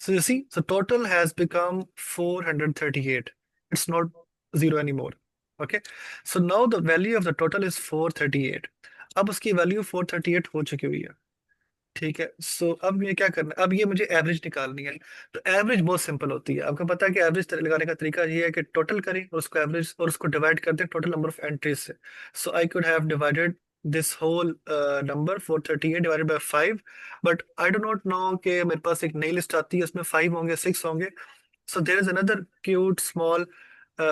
So you see, so total has become 438. It's not 0 anymore. Okay. So now the value of the total is 438. अब उसकी value 438 हो चुकी हुई है। ठीक है, सो अब ये क्या करना है, अब ये मुझे एवरेज निकालनी है। तो एवरेज बहुत सिंपल होती है, आपको पता है कि एवरेज लगाने का तरीका ये है कि टोटल करें और उसको एवरेज और उसको डिवाइड कर दें टोटल नंबर ऑफ एंट्रीज से। So I could have divided this whole number 438 divided by 5, but I do not know कि मेरे पास एक नई लिस्ट आती है उसमें 5 होंगे 6 होंगे। So there is another cute small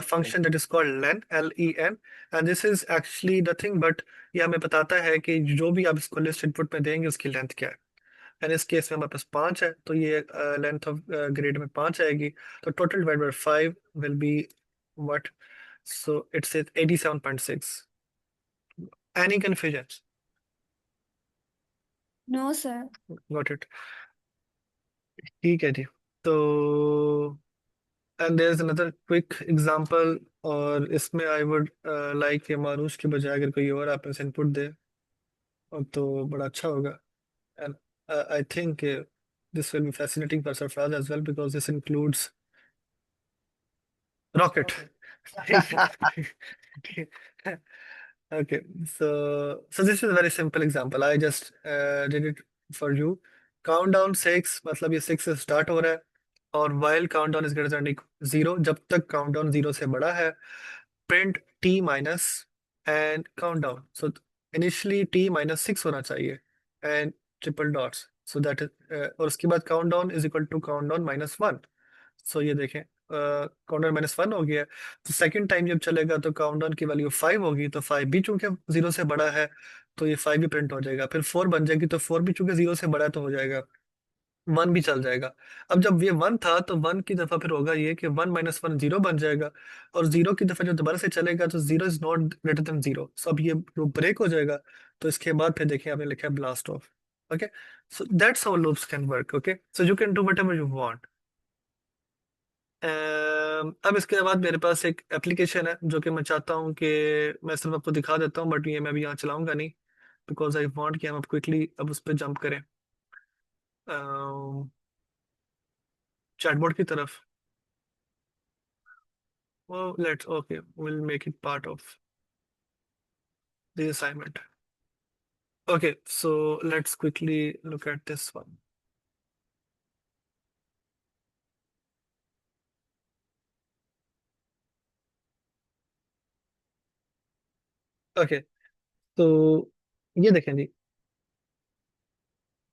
function that is called len, len, and this is actually nothing but ये हमें बताता है कि जो भी आप इसको लिस्ट इनपुट में देंगे उसकी लेंथ क्या है। एंड इस केस में हमारे पास 5 है तो ये लेंथ ऑफ ग्रेड में 5 आएगी। तो total divide by 5 will be what, so it's 87.6। Any confusion? No sir. Got it. ठीक है जी। तो and there is another quick example, और इसमें आई वुड लाइक कि मारूश के बजाय अगर कोई और आप इनपुट दे तो बड़ा अच्छा होगा। And I think this will be fascinating for Sarfraz as well because this includes rocket. Okay, so this is a very simple example. I just did it for you. Countdown 6, मतलब ये 6 से start हो रहा है, और while countdown is greater than equal 0, जब तक countdown 0 से बड़ा है, print t minus and countdown. So initially t minus 6 होना चाहिए and triple dots. So that is और उसके बाद countdown is equal to countdown minus 1. सो ये देखें काउंटडाउन -1 हो गया है। तो सेकंड टाइम जब चलेगा तो काउंटडाउन की वैल्यू 5 होगी, तो 5 भी चूंकि 0 से बड़ा है तो ये 5 भी प्रिंट हो जाएगा। फिर 4 बन जाएगी तो 4 भी चूंकि 0 से बड़ा है तो हो जाएगा, 1 भी चल जाएगा। अब जब ये 1 था तो 1 की दफा फिर होगा ये कि 1 - 1 0 बन जाएगा, और 0 की दफा जब दोबारा से चलेगा तो 0 इज नॉट ग्रेटर देन 0। सो अब ये लूप ब्रेक हो जाएगा। तो इसके बाद फिर देखिए आपने लिखा है blast of. Okay, so that's how loops can work. Okay, so you can do what ever you want. अब इसके बाद मेरे पास एक एप्लीकेशन है जो कि मैं चाहता हूँ कि मैं सिर्फ आपको दिखा देता हूँ, बट ये मैं अभी यहाँ चलाऊंगा नहीं बिकॉज आई वांट कि हम अब क्विकली अब उस पर जंप करें चैटबॉट की तरफ। Let's okay will make it part of the assignment. Okay so let's quickly look at this one. Okay, तो ये देखें जी,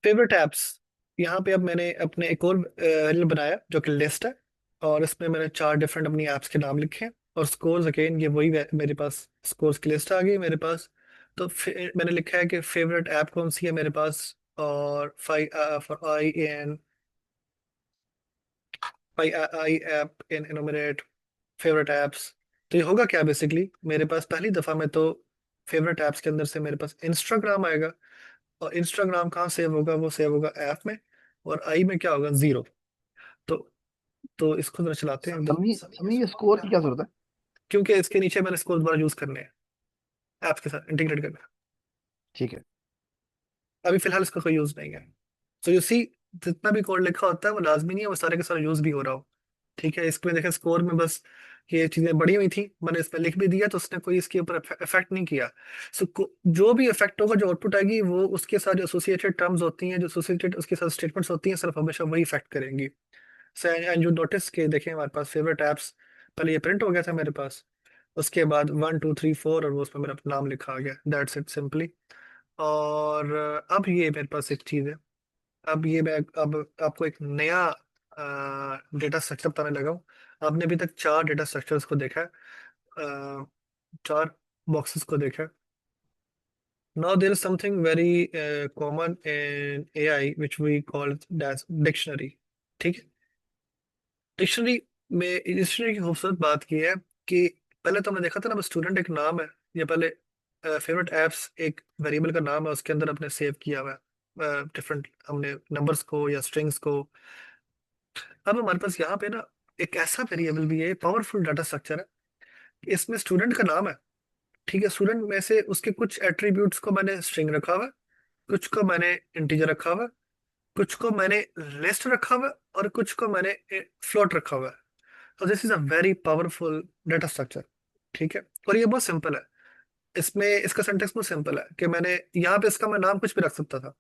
फेवरेट ऐप्स। यहाँ पे अब मैंने अपने एक और वेरिएबल बनाया जो कि लिस्ट है, और इसमें मैंने 4 डिफरेंट अपनी ऐप्स के नाम लिखे हैं, और स्कोर्स अगेन ये वही मेरे पास स्कोर्स की लिस्ट आ गई मेरे पास। तो मैंने लिखा है कि फेवरेट ऐप कौन सी है मेरे पास, और for I app in enumerate favourite apps. तो ये होगा क्या बेसिकली, मेरे पास पहली दफा में तो फेवरेट ऐप्स के अंदर से मेरे पास इंस्टाग्राम आएगा, और इंस्टाग्राम कहाँ सेव होगा, वो सेव होगा ऐप में, और आई में क्या होगा, 0। तो तो इसको जरा चलाते हैं एकदम, समी समी ये स्कोर की क्या जरूरत है? क्योंकि इसके नीचे मैंने इसको दोबारा यूज करने हैं, ऐप्स के साथ इंटीग्रेट करना है। ठीक है। अभी फिलहाल इसका कोई यूज नहीं है। तो यू सी, जितना भी कोड लिखा होता है वो लाजमी नहीं है वो सारे के सारे यूज भी हो रहा हो। ठीक है, इसमें देखें स्कोर में बस ये चीजें बड़ी हुई थी, मैंने इसमें लिख भी दिया, तो उसने कोई इसके ऊपर इफेक्ट नहीं किया। सो जो भी इफेक्ट होगा, जो आउटपुट आएगी, वो उसके साथ जो एसोसिएटेड टर्म्स होती हैं, जो एसोसिएटेड उसके साथ स्टेटमेंट्स होती हैं, सिर्फ हमेशा वही इफेक्ट करेंगी। सो एंड यू नोटिस के देखें हमारे पास फेवरेट ऐप्स, पहले ये प्रिंट हो गया था मेरे पास, उसके बाद 1 2 3 4, और वो उसमें मेरा नाम लिखा आ गया, दैट्स इट सिंपली। और अब ये मेरे पास एक चीज़ है, अब ये मैं अब आपको एक नया डेटा स्ट्रक्चर बताने लगा हूँ। आपने अभी तक 4 डेटा स्ट्रक्चर्स को देखा है, 4 बॉक्सेस को देखा है। Now there is something very common in AI which we call dictionary. ठीक है, डिक्शनरी में डिक्शनरी की खूबसूरत बात की है कि पहले तो हमने देखा था ना, स्टूडेंट एक नाम है, या पहले फेवरेट ऐप्स एक वेरिएबल का नाम है, उसके अंदर अपने सेव किया हुआ है डिफरेंट हमने नंबर्स को या स्ट्रिंग्स को। अब हमारे पास यहाँ पे ना एक ऐसा वेरिएबल भी है, पावरफुल डाटा स्ट्रक्चर है, इसमें स्टूडेंट का नाम है। ठीक है, स्टूडेंट में से उसके कुछ एट्रीब्यूट्स को मैंने स्ट्रिंग रखा हुआ है, कुछ को मैंने इंटीजर रखा हुआ है, कुछ को मैंने लिस्ट रखा हुआ है, और कुछ को मैंने फ्लोट रखा हुआ है। तो this is a very powerful data structure. ठीक है, और ये बहुत सिंपल है, इसमें इसका सिंटेक्स बहुत सिंपल है कि मैंने यहाँ पे इसका मैं नाम कुछ भी रख सकता था।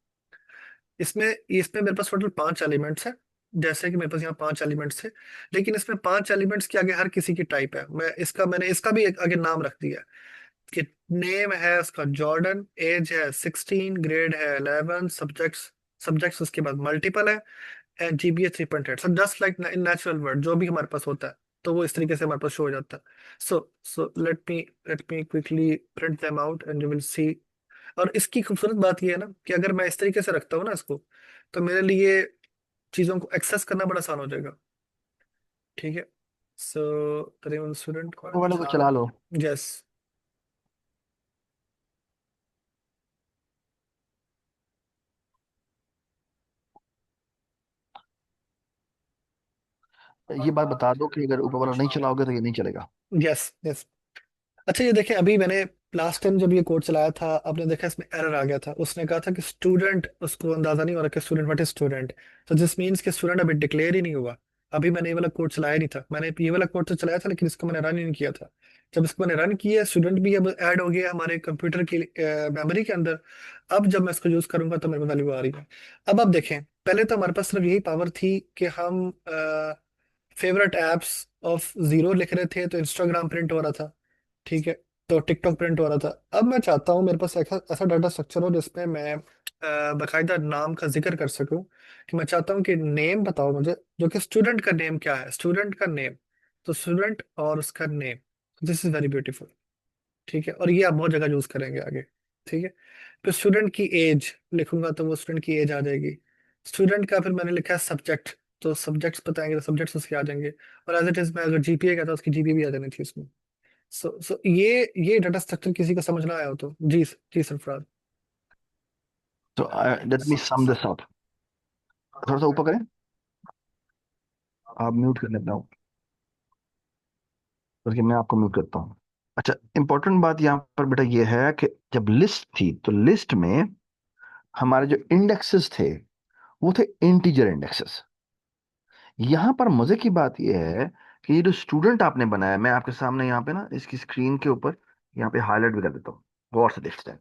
इसमें मेरे पास टोटल 5 एलिमेंट्स है, जैसे कि मेरे पास यहाँ 5 एलिमेंट्स थे, लेकिन इसमें 5 एलिमेंट्स के आगे हर किसी की टाइप है, मैंने इसका भी एक आगे नाम रख दिया है कि नेम है उसका जॉर्डन, एज है 16, ग्रेड है 11, सब्जेक्ट्स सब्जेक्ट्स उसके बाद मल्टीपल है, and GBA 3.8। So just like in natural word जो भी हमारे पास होता है, तो वो इस तरीके से हमारे पास शो हो जाता है। So let me quickly print them out and you will see. और इसकी खूबसूरत बात ये है ना कि अगर मैं इस तरीके से रखता हूँ ना इसको, तो मेरे लिए चीज़ों को एक्सेस करना बड़ा आसान हो जाएगा। ठीक है, सो तकरीबन स्टूडेंट वो वाले को चला लो। यस। ये बात बता दो कि अगर ऊपर वाला नहीं चलाओगे तो ये नहीं चलेगा। Yes yes. अच्छा, ये देखें, अभी मैंने लास्ट टाइम जब ये कोड चलाया था, आपने देखा इसमें एरर आ गया था, उसने कहा था कि स्टूडेंट, उसको अंदाजा नहीं हो रहा कि स्टूडेंट व्हाट इज स्टूडेंट। तो दिस मीन्स कि स्टूडेंट अभी डिक्लेयर ही नहीं हुआ। अभी मैंने ये वाला कोड चलाया नहीं था, मैंने ये वाला कोड तो चलाया था, लेकिन इसको मैंने रन ही नहीं किया था। जब इसको मैंने रन किया, स्टूडेंट भी अब ऐड हो गया हमारे कंप्यूटर की मेमोरी के अंदर। अब जब मैं इसको यूज करूंगा तो मेरे को वैल्यू आ रही है। अब आप देखें, पहले तो हमारे पास सिर्फ यही पावर थी कि हम फेवरेट एप्स ऑफ 0 लिख रहे थे तो इंस्टाग्राम प्रिंट हो रहा था। ठीक है, तो टिकटॉक प्रिंट हो रहा था। अब मैं चाहता हूँ मेरे पास ऐसा ऐसा डाटा स्ट्रक्चर हो जिसमें मैं बाकायदा नाम का जिक्र कर सकूं, कि मैं चाहता हूँ कि नेम बताओ मुझे, जो कि स्टूडेंट का नेम क्या है, स्टूडेंट का नेम, तो स्टूडेंट और उसका name, this is very beautiful. ठीक है, और ये आप बहुत जगह यूज करेंगे आगे। ठीक है, फिर स्टूडेंट की एज लिखूंगा तो वो स्टूडेंट की एज आ जाएगी। स्टूडेंट का फिर मैंने लिखा है सब्जेक्ट, तो सब्जेक्ट्स बताएंगे तो सब्जेक्ट्स उसके आ जाएंगे। और एज इट इज मैं अगर जीपीए कहता उसकी जीपीए भी आ जानी थी उसमें। सो ये डाटा स्ट्रक्चर किसी को समझ ना आया हो तो जी, जी सरफराज। तो let me sum this up. थोड़ा सा ऊपर करें, आप म्यूट कर लेना, बल्कि मैं आपको म्यूट करता हूँ। अच्छा, इंपॉर्टेंट बात यहाँ पर बेटा ये है कि जब लिस्ट थी तो लिस्ट में हमारे जो इंडेक्सेस थे वो थे इंटीजर इंडेक्सेस। यहाँ पर मजे की बात ये है कि ये जो स्टूडेंट आपने बनाया, मैं आपके सामने यहाँ पे ना इसकी स्क्रीन के ऊपर यहाँ पे हाईलाइट भी कर देता हूँ, गौर से देखते हैं।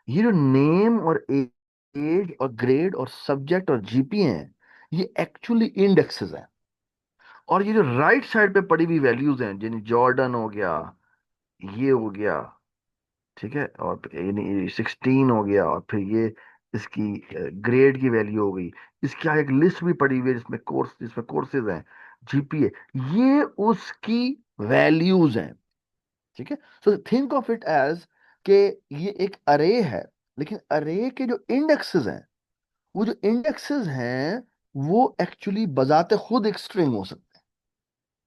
ये जो नेम और एज और ग्रेड और सब्जेक्ट और जीपीए हैं, ये एक्चुअली इंडेक्सेस हैं। और ये जो राइट साइड पे पड़ी हुई वैल्यूज हैं, जिन जॉर्डन हो गया, ये हो गया, ठीक है, और यानी 16 हो गया, और फिर ये इसकी ग्रेड की वैल्यू हो गई। इसकी आगे एक लिस्ट भी पड़ी हुई है जिसमें कोर्सेज हैं, जीपीए, ये उसकी वैल्यूज हैं। ठीक है, so think of it as कि ये एक अरे है, लेकिन अरे के जो इंडेक्सेस हैं, वो जो इंडेक्सेस हैं वो एक्चुअली बजाते खुद एक स्ट्रिंग हो सकते हैं।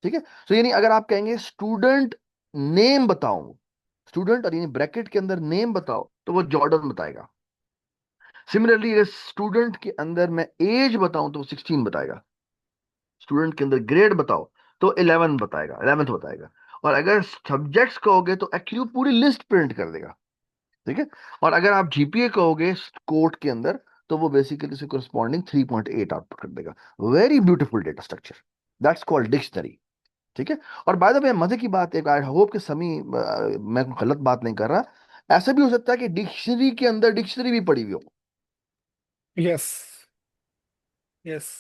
ठीक है, सो यानी अगर आप कहेंगे स्टूडेंट नेम बताओ, स्टूडेंट और यानी ब्रैकेट के अंदर नेम बताओ, तो वो जॉर्डन बताएगा। सिमिलरली अगर स्टूडेंट के अंदर मैं एज बताऊं तो वो 16 बताएगा। स्टूडेंट के अंदर ग्रेड बताओ तो 11 बताएगा, 11th बताएगा। और अगर सब्जेक्ट्स कहोगे तो एक्चुअली पूरी लिस्ट प्रिंट कर देगा। ठीक है, और अगर आप जीपीए कहोगे कोड के अंदर, तो वो बेसिकली से कोरस्पॉन्डिंग 3.8 आउटपुट कर देगा। Very beautiful data structure, that's called dictionary. ठीक है, और बाय द वे मजे की बात है, आई होप कि समी मैं कोई गलत बात नहीं कर रहा, ऐसा भी हो सकता है कि डिक्शनरी के अंदर डिक्शनरी भी पड़ी हुई हो। Yes, yes.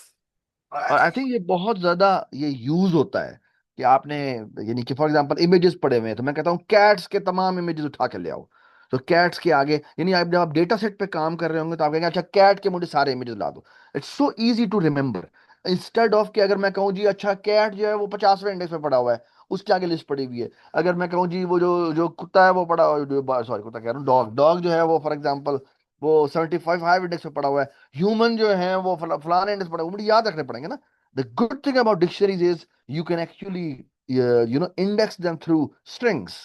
और आई थिंक ये बहुत ज्यादा ये यूज होता है कि आपने, यानी कि फॉर एग्जांपल इमेजेस पड़े हुए हैं, तो मैं कहता हूँ कैट्स के तमाम इमेजेस उठा के ले आओ। तो कैट्स के आगे, यानी आप जब आप डेटा सेट पे काम कर रहे होंगे तो आप कहेंगे अच्छा कैट के मुझे सारे इमेजेस ला दो। It's so easy to remember, instead of कि अगर मैं कहूँ जी अच्छा कैट जो है वो 50वें इंडेक्स पे पड़ा हुआ है, उसके आगे लिस्ट पड़ी हुई है। अगर मैं कहूँ जी वो जो जो कुत्ता है वो पड़ा, जो सॉरी कुत्ता कह रहा हूँ, डॉग डॉग जो है वो फॉर एग्जाम्पल वो 75 हाई इंडेक्स पे पड़ा हुआ है। ह्यूमन जो है वो फलाने इंडेक्स पड़ा हुआ है, वो मुझे याद रखने पड़ेंगे ना। The good thing about dictionaries is you can actually index them through strings।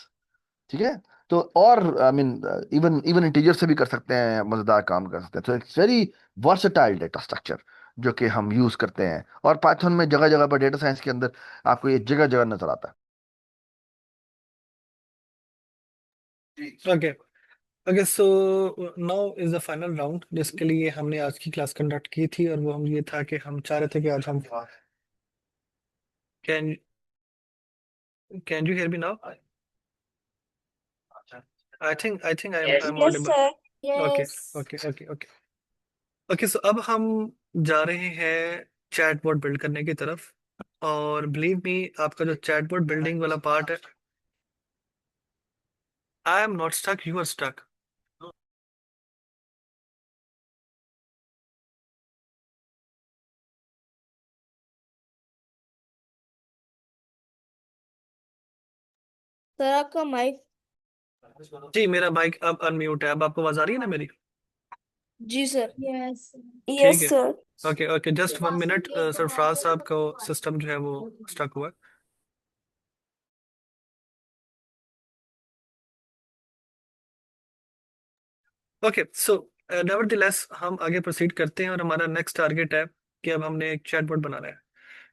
ठीक है, तो और I mean even even integer से भी कर सकते हैं, मजेदार काम कर सकते हैं। तो it's very versatile data structure जो कि हम यूज करते हैं, और पाइथन में जगह जगह पर डेटा साइंस के अंदर आपको ये जगह जगह नजर आता है। Okay, okay. So now is the final round जिसके लिए हमने आज की क्लास कंडक्ट की थी, और वो हम ये था कि हम चाह रहे थे कि आज हम can can you hear me now? I think I am yes audible. Sir. Okay, yes. Okay, okay, okay. Okay, so अब हम जा रहे हैं चैटबॉट बिल्ड करने की तरफ। और बिलीव मी, आपका जो चैटबॉट बिल्डिंग वाला पार्ट है, I am not stuck, you are stuck. Sir आपका माइक। जी, मेरा माइक अब अनम्यूट है। अब आपको आवाज आ रही है ना मेरी? जी सर। यस ठीक है। Sir. Okay, okay, just 1 minute. Sarfaraz साहब का सिस्टम जो है वो स्टक हुआ है। ओके, सो नेवरदलेस हम आगे प्रोसीड करते हैं, और हमारा नेक्स्ट टारगेट है कि अब हमने एक चैटबॉट बनाना है।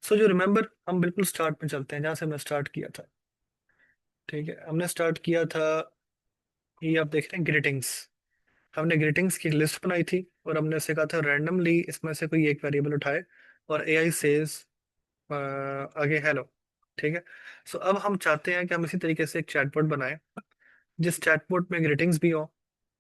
सो जो रिमेंबर, हम बिल्कुल स्टार्ट में चलते हैं जहाँ से हमने स्टार्ट किया था। ठीक है, हमने स्टार्ट किया था, ये आप देख रहे हैं, ग्रीटिंग्स। हमने ग्रीटिंग्स की लिस्ट बनाई थी, और हमने उसे कहा था रैंडमली इसमें से कोई एक वेरिएबल उठाए, और एआई सेज आगे हेलो। ठीक है, सो अब हम चाहते हैं कि हम इसी तरीके से एक चैटबॉट बनाएं जिस चैटबॉट में ग्रीटिंग्स भी हो।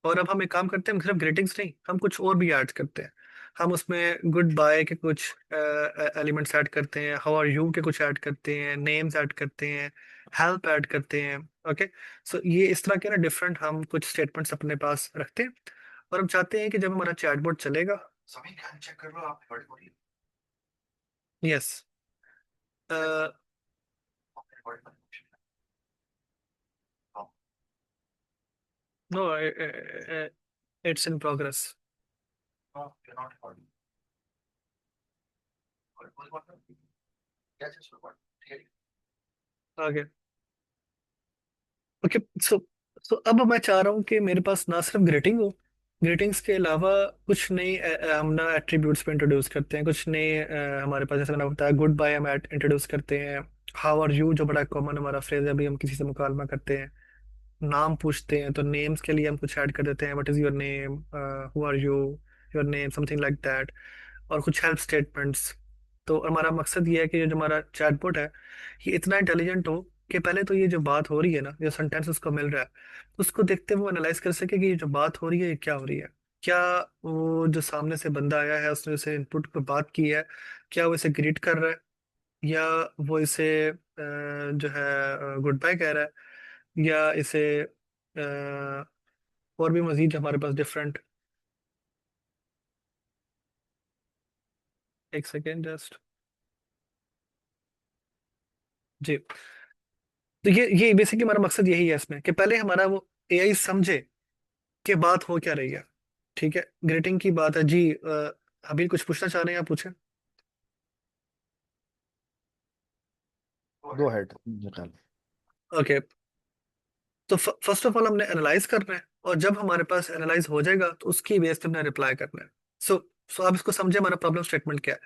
और अब हम एक काम करते हैं, हम सिर्फ ग्रीटिंग्स नहीं, हम कुछ और भी ऐड करते हैं। हम उसमें गुड बाय के कुछ एलिमेंट्स ऐड करते हैं, हाउ आर यू के कुछ ऐड करते हैं, नेम्स ऐड करते हैं, हेल्प ऐड करते हैं। ओके, सो ये इस तरह के ना डिफरेंट हम कुछ स्टेटमेंट्स अपने पास रखते हैं। और हम चाहते हैं कि जब हमारा चैटबॉट चलेगा, सभी चेक कर लो आप। Yes. No, it's in progress. आगे। ओके, सो सो अब मैं चाह रहा हूँ कि मेरे पास ना सिर्फ ग्रीटिंग हो, ग्रीटिंग्स के अलावा कुछ नई हम ना एट्रीब्यूट्स पे इंट्रोड्यूस करते हैं, कुछ नए हमारे पास, जैसे मैंने बताया गुड बाय हम इंट्रोड्यूस करते हैं। हाउ आर यू जो बड़ा कॉमन हमारा फ्रेज है, अभी हम किसी से मुकालमा करते हैं, नाम पूछते हैं तो नेम्स के लिए हम कुछ ऐड कर देते हैं, what is your name, who are you, your name, something like that. और कुछ हेल्प स्टेटमेंट्स। तो हमारा मकसद ये है कि ये जो हमारा चैटबॉट है, ये इतना इंटेलिजेंट हो कि पहले तो ये जो बात हो रही है ना, जो सेंटेंस उसको मिल रहा है, उसको देखते हुए एनालाइज कर सके कि ये जो बात हो रही है ये क्या हो रही है। क्या वो जो सामने से बंदा आया है उसने उसे इनपुट पे बात की है, क्या वो इसे ग्रीट कर रहा है, या वो इसे जो है गुड बाय कह रहा है, या इसे और भी मजीद हमारे पास डिफरेंट, एक सेकेंड जस्ट। जी, तो ये बेसिकली हमारा मकसद यही है इसमें कि पहले हमारा वो एआई समझे कि बात हो क्या रही है। ठीक है, ग्रेटिंग की बात है जी। अभी कुछ पूछना चाह रहे हैं, आप पूछें। गो हेड निकाल। ओके, तो फर्स्ट ऑफ ऑल हमने एनालाइज करना है, और जब हमारे पास एनालाइज हो जाएगा तो उसकी बेस पे हमने रिप्लाई करना है। सो सो आप इसको समझे, हमारा प्रॉब्लम स्टेटमेंट क्या है।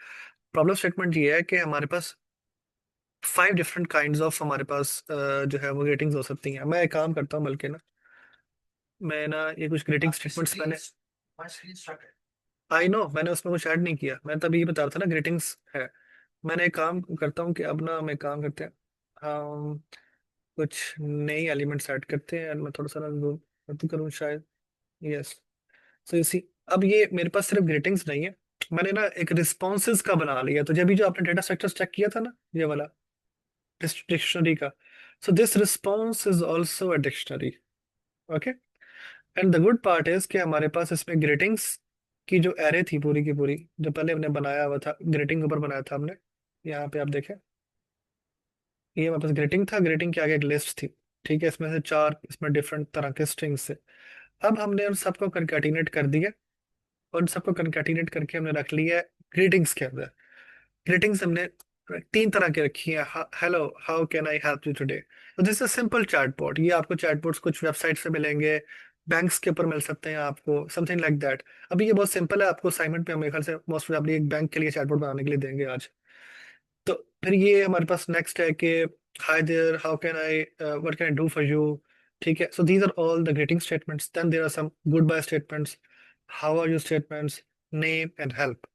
प्रॉब्लम स्टेटमेंट ये है कि हमारे पास 5 डिफरेंट काइंड्स ऑफ हमारे पास जो है वो रेटिंग्स हो सकती हैं। मैं एक काम करता हूँ, बल्कि ना मैं ना ये कुछ ग्रेटिंग स्टेटमेंट्स मैंने, आई नो मैंने उसमें कुछ ऐड नहीं किया, मैं तभी ये बता रहा था ना ग्रेटिंग्स है। मैंने एक काम करता हूँ कि अब ना हम एक काम करते हैं, हम कुछ नई एलिमेंट्स ऐड करते हैं, and मैं थोड़ा सा ना zoom रद्द करूँ शायद। यस, सो इसी, अब ये मेरे पास सिर्फ ग्रेटिंग्स नहीं है, मैंने ना एक रिस्पॉन्सेज का बना लिया। तो जब भी जो आपने डेटा स्ट्रक्चर चेक किया था ना, ये वाला डिक्शनरी का, so this response is also a dictionary. Okay, and the good part is कि हमारे पास इसमें ग्रेटिंग्स की जो एरे थी पूरी की पूरी, जो पहले हमने बनाया हुआ था, ग्रेटिंग के ऊपर बनाया था हमने, यहाँ पे आप देखें, ये हमारे पास ग्रेटिंग था, ग्रेटिंग के आगे एक लिस्ट थी। ठीक है, इसमें से 4 इसमें डिफरेंट तरह के स्ट्रिंग्स थे। अब हमने उन सबको कंकैटिनेट कर दिया, और उन सबको कंकैटिनेट करके हमने रख लिया ग्रीटिंग्स के अंदर। ग्रीटिंग्स हमने 3 तरह की रखी है। Hello, how can I help you today. तो दिस इज सिंपल चैटबॉट। ये आपको चैटबॉट्स कुछ वेबसाइट से मिलेंगे, बैंक्स के ऊपर मिल सकते हैं आपको, समथिंग लाइक दैट। अभी ये बहुत सिंपल है, आपको असाइनमेंट पे मेरे ख्याल से मोस्ट प्रॉब्ली एक बैंक के लिए चैटबॉट बनाने के लिए देंगे आज। तो फिर ये हमारे पास नेक्स्ट है कि hi there, how can I, what can I do for you. ठीक है, so these are all the greeting statements. Then there are some good bye statements, how are you statements, name and help.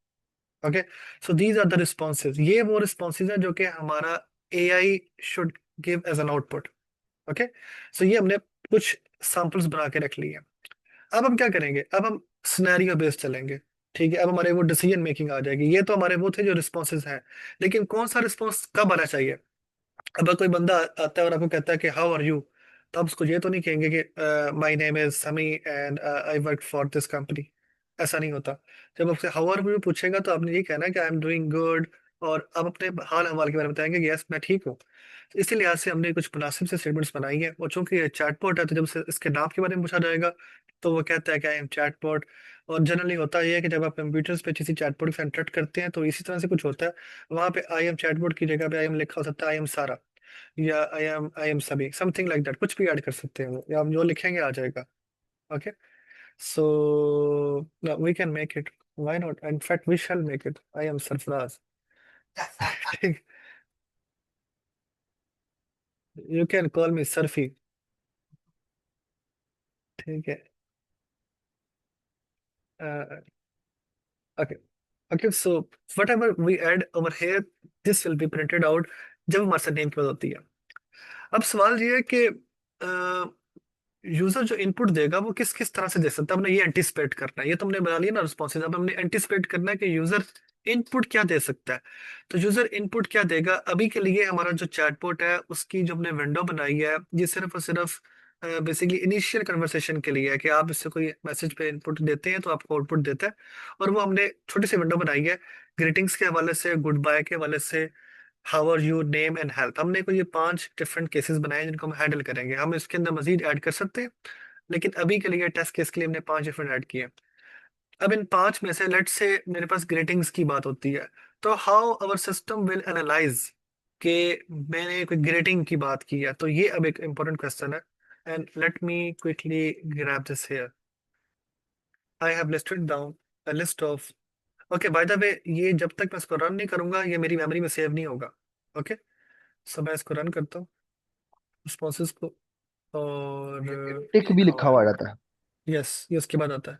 Okay, so these are the responses. ये वो responses हैं जो कि हमारा AI should give as an output. Okay, so ये हमने कुछ samples बना के रख लिए हैं। अब हम क्या करेंगे, अब हम सिनेरियो बेस्ड चलेंगे। ठीक है, अब हमारे वो डिसीजन मेकिंग आ जाएगी। ये तो हमारे वो थे जो रिस्पॉन्सेज हैं, लेकिन कौन सा रिस्पॉन्स कब आना चाहिए। अगर कोई बंदा आता है और आपको कहता है कि हाउ आर यू, तो आप उसको ये तो नहीं कहेंगे कि माय नेम इज समी and I work for this company. ऐसा नहीं होता। जब आपसे हाउ आर यू पूछेगा तो आपने ये कहना है कि आई एम डूइंग गुड, और आप अपने हाल हवाल के बारे में बताएंगे कि यस मैं ठीक हूँ। तो इसी लिहाज से हमने कुछ मुनासिब से स्टेटमेंट्स बनाई हैं। और चूंकि ये चैटबॉट है, तो जब इसके नाम के बारे में पूछा जाएगा तो वो कहता है कि आई एम चैटबॉट। और जनरली होता यह है कि जब आप कंप्यूटर्स पे किसी चैटबॉट से इंटरेक्ट करते हैं तो इसी तरह से कुछ होता है। वहाँ पे आई एम चैटबॉट की जगह पे आई एम लिखा हो सकता है आई एम सारा, या आई एम सभी, समथिंग लाइक दैट, कुछ भी ऐड कर सकते हैं वो, या आप जो लिखेंगे आ जाएगा। Okay, so we can make it, why not, in fact we shall make it I am Sarfaraz. ठीक, you can call me Sarfi. ठीक है, okay, okay, so whatever we add over here, this will be printed out जब हमारे साथ name की बात होती है। अब सवाल ये है कि यूजर जो इनपुट देगा वो किस किस तरह से दे सकता है। हमने ये एंटिसिपेट करना है, ये तो हमने बना लिया ना रिस्पॉन्सेज। अब हमने एंटिसिपेट करना है कि यूजर इनपुट क्या दे सकता है। तो यूजर इनपुट क्या देगा, अभी के लिए हमारा जो चैटबॉट है उसकी जो हमने विंडो बनाई है, ये सिर्फ और सिर्फ बेसिकली इनिशियल कन्वर्सेशन के लिए है कि आप इससे कोई मैसेज पे इनपुट देते हैं तो आपको आउटपुट देता है। और वो हमने छोटी सी विंडो बनाई है ग्रीटिंग्स के हवाले से, गुड बाय के हवाले से, how are you, name and help. हमने कोई ये 5 डिफरेंट केसेस बनाए हैं जिनको हम हैंडल करेंगे। हम इसके अंदर मजीद ऐड कर सकते हैं, लेकिन अभी के लिए टेस्ट केस के लिए हमने 5 डिफरेंट ऐड किए हैं। अब इन 5 में से लेट से मेरे पास ग्रेटिंग्स की बात होती है, तो how our system will analyse कि मैंने कोई ग्रेटिंग की बात की है। तो ये अब एक इंपॉर्टेंट क्वेश्चन है, and let me quickly grab this here. I have listed down a list of, okay bye the वे, ये जब तक मैं इसको रन नहीं करूंगा ये मेरी मेमोरी में सेव नहीं होगा। ओके, सो मैं इसको रन करता हूँ रिस्पॉन्सेज को, और टिक भी लिखा हुआ आ जाता है। यस, ये उसके बाद आता है।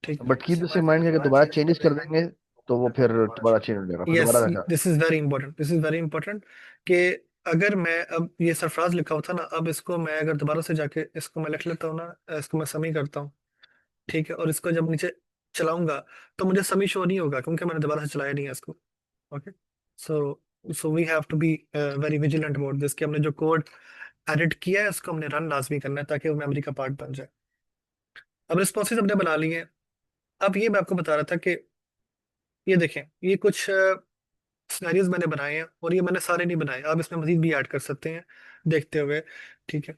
ठीक, but keep this in mind कि अगर दोबारा चेंजेस कर देंगे तो वो फिर दोबारा चेंज हो जाएगा, फिर यस, दोबारा रखा। This is very important, this is very important कि अगर मैं अब ये सरफराज लिखा हुआ था ना, अब इसको मैं अगर दोबारा से जाके इसको मैं लिख लेता हूँ ना, इसको मैं समी करता हूँ। ठीक है, और इसको जब नीचे चलाऊंगा तो मुझे समी शो नहीं होगा क्योंकि मैंने दोबारा से चलाया नहीं है इसको। Okay, so so we have to be very vigilant about this कि हमने जो कोड एडिट किया है, उसको हमने रन लाजमी करना है ताकि वो मेमोरी का पार्ट बन जाए। अब रिस्पॉन्सेज हमने बना लिए हैं। अब ये मैं आपको बता रहा था कि ये देखें, ये कुछ सिनेरियोज मैंने बनाए हैं, और ये मैंने सारे नहीं बनाए, आप इसमें मजीद भी ऐड कर सकते हैं देखते हुए। ठीक है,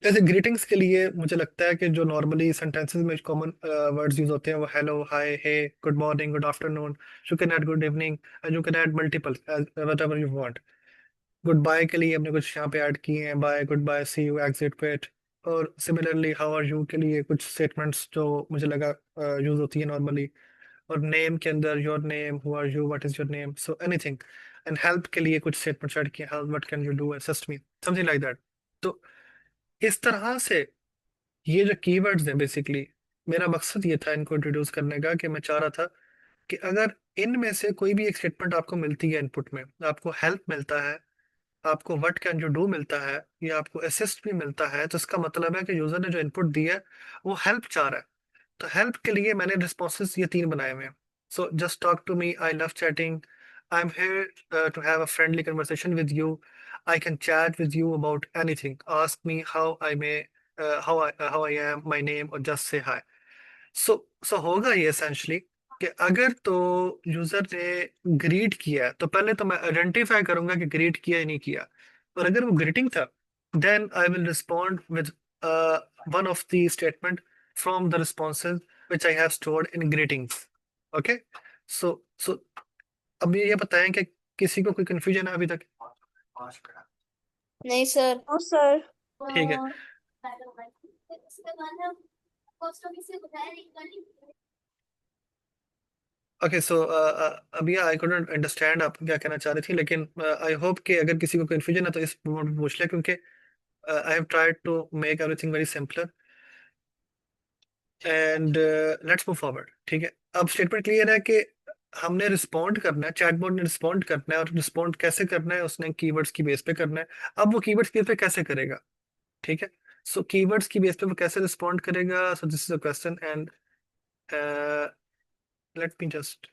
जैसे ग्रीटिंग्स के लिए मुझे लगता है कि जो नॉर्मली सेंटेंसेस में कॉमन वर्ड्स यूज होते हैं वो hello, hi, hey, good morning, good afternoon, you can add good evening, and you can add multiple whatever you want. Goodbye के लिए हमने कुछ यहाँ पे ऐड किए हैं, bye, goodbye, see you, exit, quit. और similarly how are you के लिए कुछ स्टेटमेंट्स जो मुझे लगा यूज होती है नॉर्मली। और नेम के अंदर your name, who are you, what is your name, so anything. And help के लिए कुछ स्टेटमेंट्स ऐड किए, help, what can you do, assist me, something like that. तो इस तरह से ये जो कीवर्ड्स हैं बेसिकली, मेरा मकसद ये था इनको इंट्रोड्यूस करने का, कि मैं चाह रहा था कि अगर इनमें से कोई भी एक स्टेटमेंट आपको मिलती है इनपुट में, आपको हेल्प मिलता है, आपको व्हाट कैन यू डू मिलता है, या आपको असिस्ट भी मिलता है, तो इसका मतलब है कि यूजर ने जो इनपुट दी है वो हेल्प चाह रहा है। तो हेल्प के लिए मैंने रिस्पॉन्सेज ये 3 बनाए हुए हैं। So just talk to me, I love chatting, I am here to have a friendly conversation with you, I can chat with you about anything, ask me how I may, how I am, my name, और just say hi. सो सो होगा ये essentially कि अगर तो user ने greet किया है, तो पहले तो मैं आइडेंटिफाई करूंगा कि ग्रीट किया या नहीं किया। और अगर वो ग्रीटिंग था, then I will respond with one of the statement from the responses which I have stored in greetings. Okay, so अब ये बताएं कि किसी को कोई कंफ्यूजन है अभी तक? नहीं सर। No sir. ठीक है। ओके, सो अभी आई कुडंट अंडरस्टैंड आप क्या कहना चाह रही थी, लेकिन आई होप कि अगर किसी को कंफ्यूजन है तो इस मोड में पूछ ले, क्योंकि I have tried to make everything very simpler, and let's move forward. ठीक है, अब स्टेटमेंट क्लियर है कि हमने रिस्पॉन्ड करना है, चैटबॉट ने रिस्पॉन्ड करना है, और रिस्पॉन्ड कैसे करना है, उसने कीवर्ड्स की बेस पे करना है। अब वो कीवर्ड्स की बेस पे कैसे करेगा? ठीक है, सो कीवर्ड्स की बेस पे वो कैसे रिस्पॉन्ड करेगा, सो this is a question, and let me just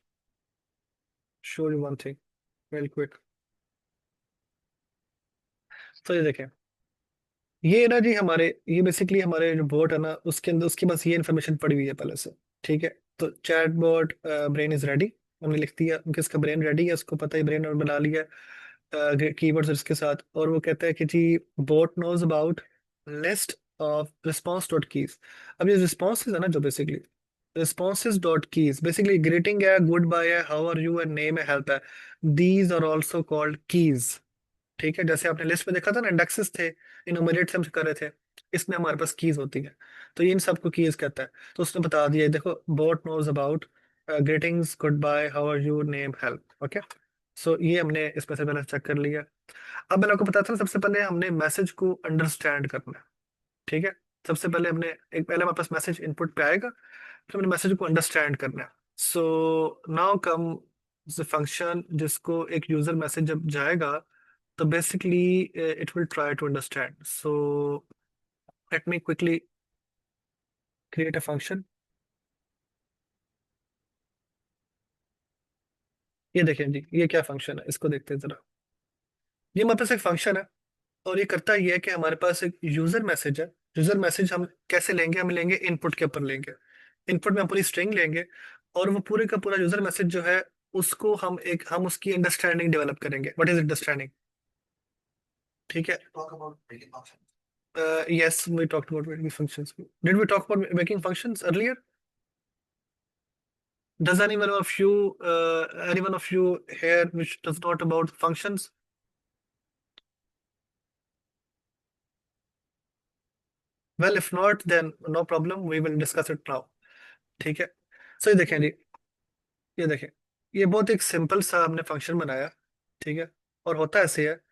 show you one thing very quick. तो ये देखें, ये ना जी हमारे, ये बेसिकली हमारे जो बोट है ना, उसके अंदर उसके पास ये इन्फॉर्मेशन पड़ी हुई है पहले से। ठीक है, तो chat bot brain is ready, हमने लिख दिया कि इसका ब्रेन रेडी है, उसको पता है ब्रेन और बना लिया कीवर्ड्स इसके साथ। और वो कहता है कि जी bot knows about list of response dot keys. अब ये रिस्पॉन्सेज है ना, जो basically responses dot keys, basically greeting है, गुड बाय है, हाउ आर यू है, नेम है, हेल्प है, these are also called keys. ठीक है, जैसे आपने लिस्ट में देखा था ना, इंडेक्सेस थे, इनुमरेट से हम कर रहे थे, इसमें हमारे पास कीज होती है, तो ये इन सबको कीज कहता है। तो उसने बता दिया, देखो, bot knows about greetings, good bye, how are you, name, help. Okay, so ये हमने इसमें से पहले चेक कर लिया। अब मैंने आपको बताया था ना, सबसे पहले हमने मैसेज को अंडरस्टैंड करना है। ठीक है, सबसे पहले हमने एक, पहले हमारे पास मैसेज इनपुट पे आएगा, फिर हमने मैसेज को अंडरस्टैंड करना है। सो नाउ कम फंक्शन, जिसको एक यूजर मैसेज जब जाएगा, so basically it will try to understand. So let me quickly create a function. ये देखें जी, ये क्या फंक्शन है, इसको देखते हैं जरा। ये हमारे पास एक फंक्शन है, और ये करता ये है कि हमारे पास एक यूजर मैसेज है। यूजर मैसेज हम कैसे लेंगे? हम लेंगे इनपुट के ऊपर लेंगे, इनपुट में हम पूरी स्ट्रिंग लेंगे, और वो पूरे का पूरा यूजर मैसेज जो है, उसको हम उसकी अंडरस्टैंडिंग डेवलप करेंगे। What is understanding? ठीक है, yes, we talked about making functions. Did we talk about making functions earlier? Does anyone of you here which does not about functions? Well, if not, then no problem. We will discuss it now. ठीक है, सो ये देखें जी, ये देखें, ये बहुत एक simple सा हमने फंक्शन बनाया। ठीक है, और होता ऐसे है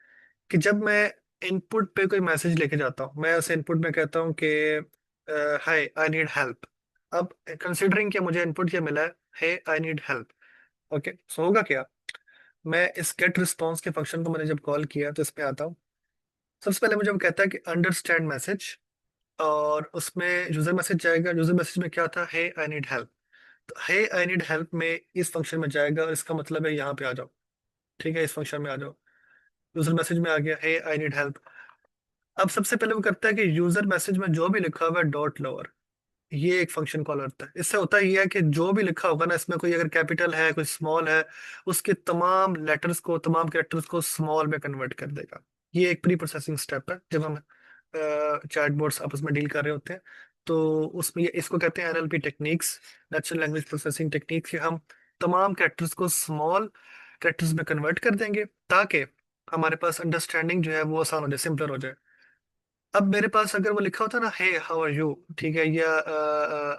कि जब मैं इनपुट पे कोई मैसेज लेके जाता हूँ, मैं उसे इनपुट में कहता हूँ कि हाय, आई नीड हेल्प। अब कंसिडरिंग कि मुझे इनपुट क्या मिला है, हे, आई नीड हेल्प। ओके, सो होगा क्या, मैं इस गेट रिस्पॉन्स के फंक्शन को मैंने जब कॉल किया, तो इस पे आता हूँ। सबसे पहले मुझे वो कहता है कि अंडरस्टैंड मैसेज, और उसमें यूजर मैसेज जाएगा। यूजर मैसेज में क्या था, हे, आई नीड हेल्प। तो हे, आई नीड हेल्प में इस फंक्शन में जाएगा, और इसका मतलब है यहाँ पे आ जाओ। ठीक है, इस फंक्शन में आ जाओ। यूजर मैसेज में आ गया, हे, आई नीड हेल्प। अब सबसे पहले वो करता है कि यूजर मैसेज में जो भी लिखा हुआ है डॉट लोअर, ये एक फंक्शन कॉल करता है। इससे होता ये है कि जो भी लिखा होगा ना, इसमें कोई अगर कैपिटल है कोई स्मॉल है, उसके तमाम लेटर्स को, तमाम कैरेक्टर्स को स्मॉल में कन्वर्ट कर देगा। ये एक प्री प्रोसेसिंग स्टेप है जब हम चैटबॉट्स आपस में डील कर रहे होते हैं। तो उसमें इसको कहते हैं NLP techniques, natural language processing techniques, कि हम तमाम कैरेक्टर्स को स्मॉल कैरेक्टर्स में कन्वर्ट कर देंगे ताकि हमारे पास अंडरस्टैंडिंग जो है वो आसान हो जाए, सिंपलर हो जाए। अब मेरे पास अगर वो लिखा होता ना, हे हाउ आर यू, ठीक है, या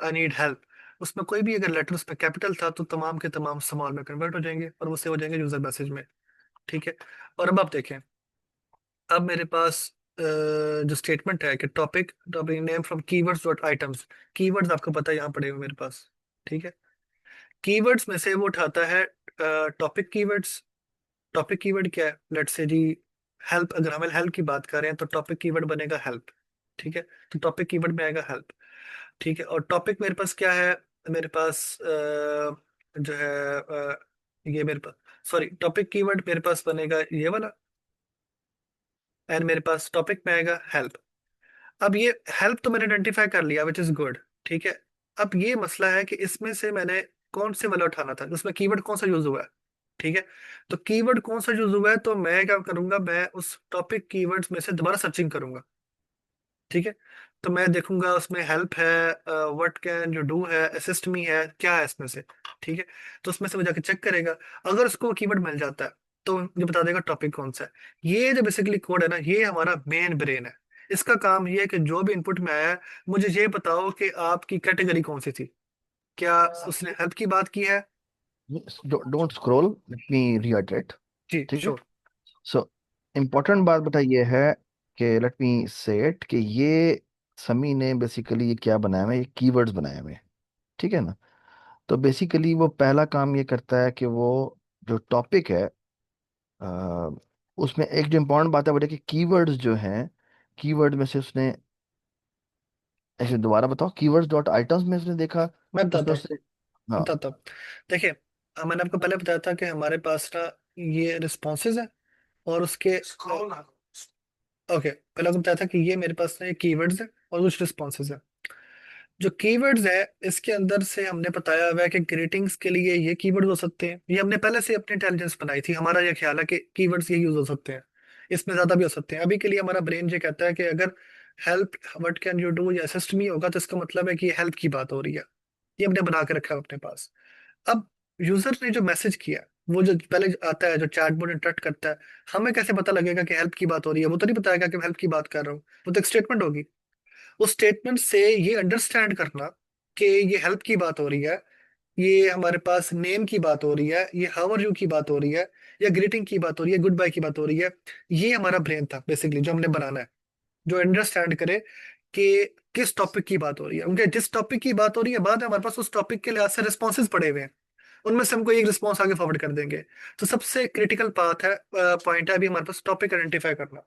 आई नीड हेल्प, उसमें कोई भी अगर लेटर उसमें कैपिटल था तो तमाम के तमाम स्मॉल में कन्वर्ट हो जाएंगे और वो सेव हो जाएंगे यूजर मैसेज में। ठीक है। और अब आप देखें, अब मेरे पास जो स्टेटमेंट है कि topic topic name from keywords dot items, keywords आपको पता है यहाँ पड़े हुए मेरे पास। ठीक है। कीवर्ड्स में से वो उठाता है टॉपिक कीवर्ड्स। टॉपिक कीवर्ड क्या है, लेट्स से जी हेल्प, अगर हम हेल्प की बात कर रहे हैं तो टॉपिक कीवर्ड बनेगा हेल्प। ठीक है। तो टॉपिक कीवर्ड में आएगा हेल्प। ठीक है। और टॉपिक मेरे पास क्या है, मेरे पास जो है ये मेरे पास, सॉरी, टॉपिक कीवर्ड मेरे पास बनेगा ये वाला, एंड मेरे पास टॉपिक में आएगा हेल्प। अब ये हेल्प तो मैंने आइडेंटिफाई कर लिया, विच इज गुड। ठीक है। अब ये मसला है कि इसमें से मैंने कौन से वाला उठाना था, उसमें कीवर्ड कौन सा यूज हुआ है। ठीक है। तो कीवर्ड कौन सा यूज हुआ है, तो मैं क्या करूंगा, मैं उस टॉपिक कीवर्ड्स में से दोबारा सर्चिंग करूंगा। ठीक है। तो मैं देखूंगा उसमें हेल्प है, व्हाट कैन यू डू है, असिस्ट मी है, क्या है इसमें से। ठीक है। तो उसमें से वो जाके चेक करेगा, अगर उसको कीवर्ड मिल जाता है तो ये बता देगा टॉपिक कौन सा है। ये जो बेसिकली कोड है ना, ये हमारा मेन ब्रेन है। इसका काम ये है कि जो भी इनपुट में आया है, मुझे ये बताओ कि आपकी कैटेगरी कौन सी थी, क्या उसने हेल्प की बात की है। Don't scroll, let me reiterate. जी ठीक है। श्योर। सो इम्पोर्टेंट बात बेटा ये है कि लेट मी से इट कि ये समी ने बेसिकली ये क्या बनाया हुआ है, ये कीवर्ड्स बनाए हुए हैं। ठीक है ना। तो बेसिकली वो पहला काम ये करता है कि वो जो टॉपिक है, अ, उसमें एक जो इम्पोर्टेंट बात है बेटा कि कीवर्ड्स जो हैं, कीवर्ड में से उसने, ऐसे दोबारा बताओ, कीवर्ड्स डॉट आइटम्स में उसने देखा, मैं उसमें बताता हूँ, उसने, हाँ, बताता हूँ। देखिए, मैंने आपको पहले बताया था कि हमारे पास ना ये रिस्पॉन्सेज है, और उसके, ओके, पहले आपको बताया था कि ये मेरे पास ना ये कीवर्ड्स है और कुछ रिस्पॉन्सेज है। जो कीवर्ड्स है, इसके अंदर से हमने बताया हुआ है कि ग्रीटिंग्स के लिए ये कीवर्ड हो सकते हैं, ये हमने पहले से अपनी इंटेलिजेंस बनाई थी, हमारा ये ख्याल है कि कीवर्ड्स ये यूज हो सकते हैं, इसमें ज्यादा भी हो सकते हैं। अभी के लिए हमारा ब्रेन ये कहता है कि अगर help, what can you do या असिस्ट मी होगा तो इसका मतलब है कि हेल्प की बात हो रही है। ये हमने बना के रखा है अपने पास। अब यूजर ने जो मैसेज किया, वो जो पहले आता है, जो चैटबॉट इंटरेक्ट करता है, हमें कैसे पता लगेगा कि हेल्प की बात हो रही है, वो तो नहीं बताएगा कि मैं हेल्प की बात कर रहा हूँ, वो तो एक स्टेटमेंट होगी। उस स्टेटमेंट से ये अंडरस्टैंड करना कि ये हेल्प की बात हो रही है, ये हमारे पास नेम की बात हो रही है, ये हाउ आर यू की बात हो रही है, या ग्रीटिंग की बात हो रही है, गुड बाय की बात हो रही है, ये हमारा ब्रेन था बेसिकली जो हमने बनाना है, जो अंडरस्टैंड करे कि किस टॉपिक की बात हो रही है। उनके जिस टॉपिक की बात हो रही है, बाद में हमारे पास उस टॉपिक के लिहाज से रिस्पॉन्सेज पड़े हुए हैं, उनमें से हमको एक रिस्पॉन्स आगे फॉरवर्ड कर देंगे। तो सबसे क्रिटिकल पाथ है, पॉइंट है अभी हमारे पास टॉपिक आइडेंटिफाई करना।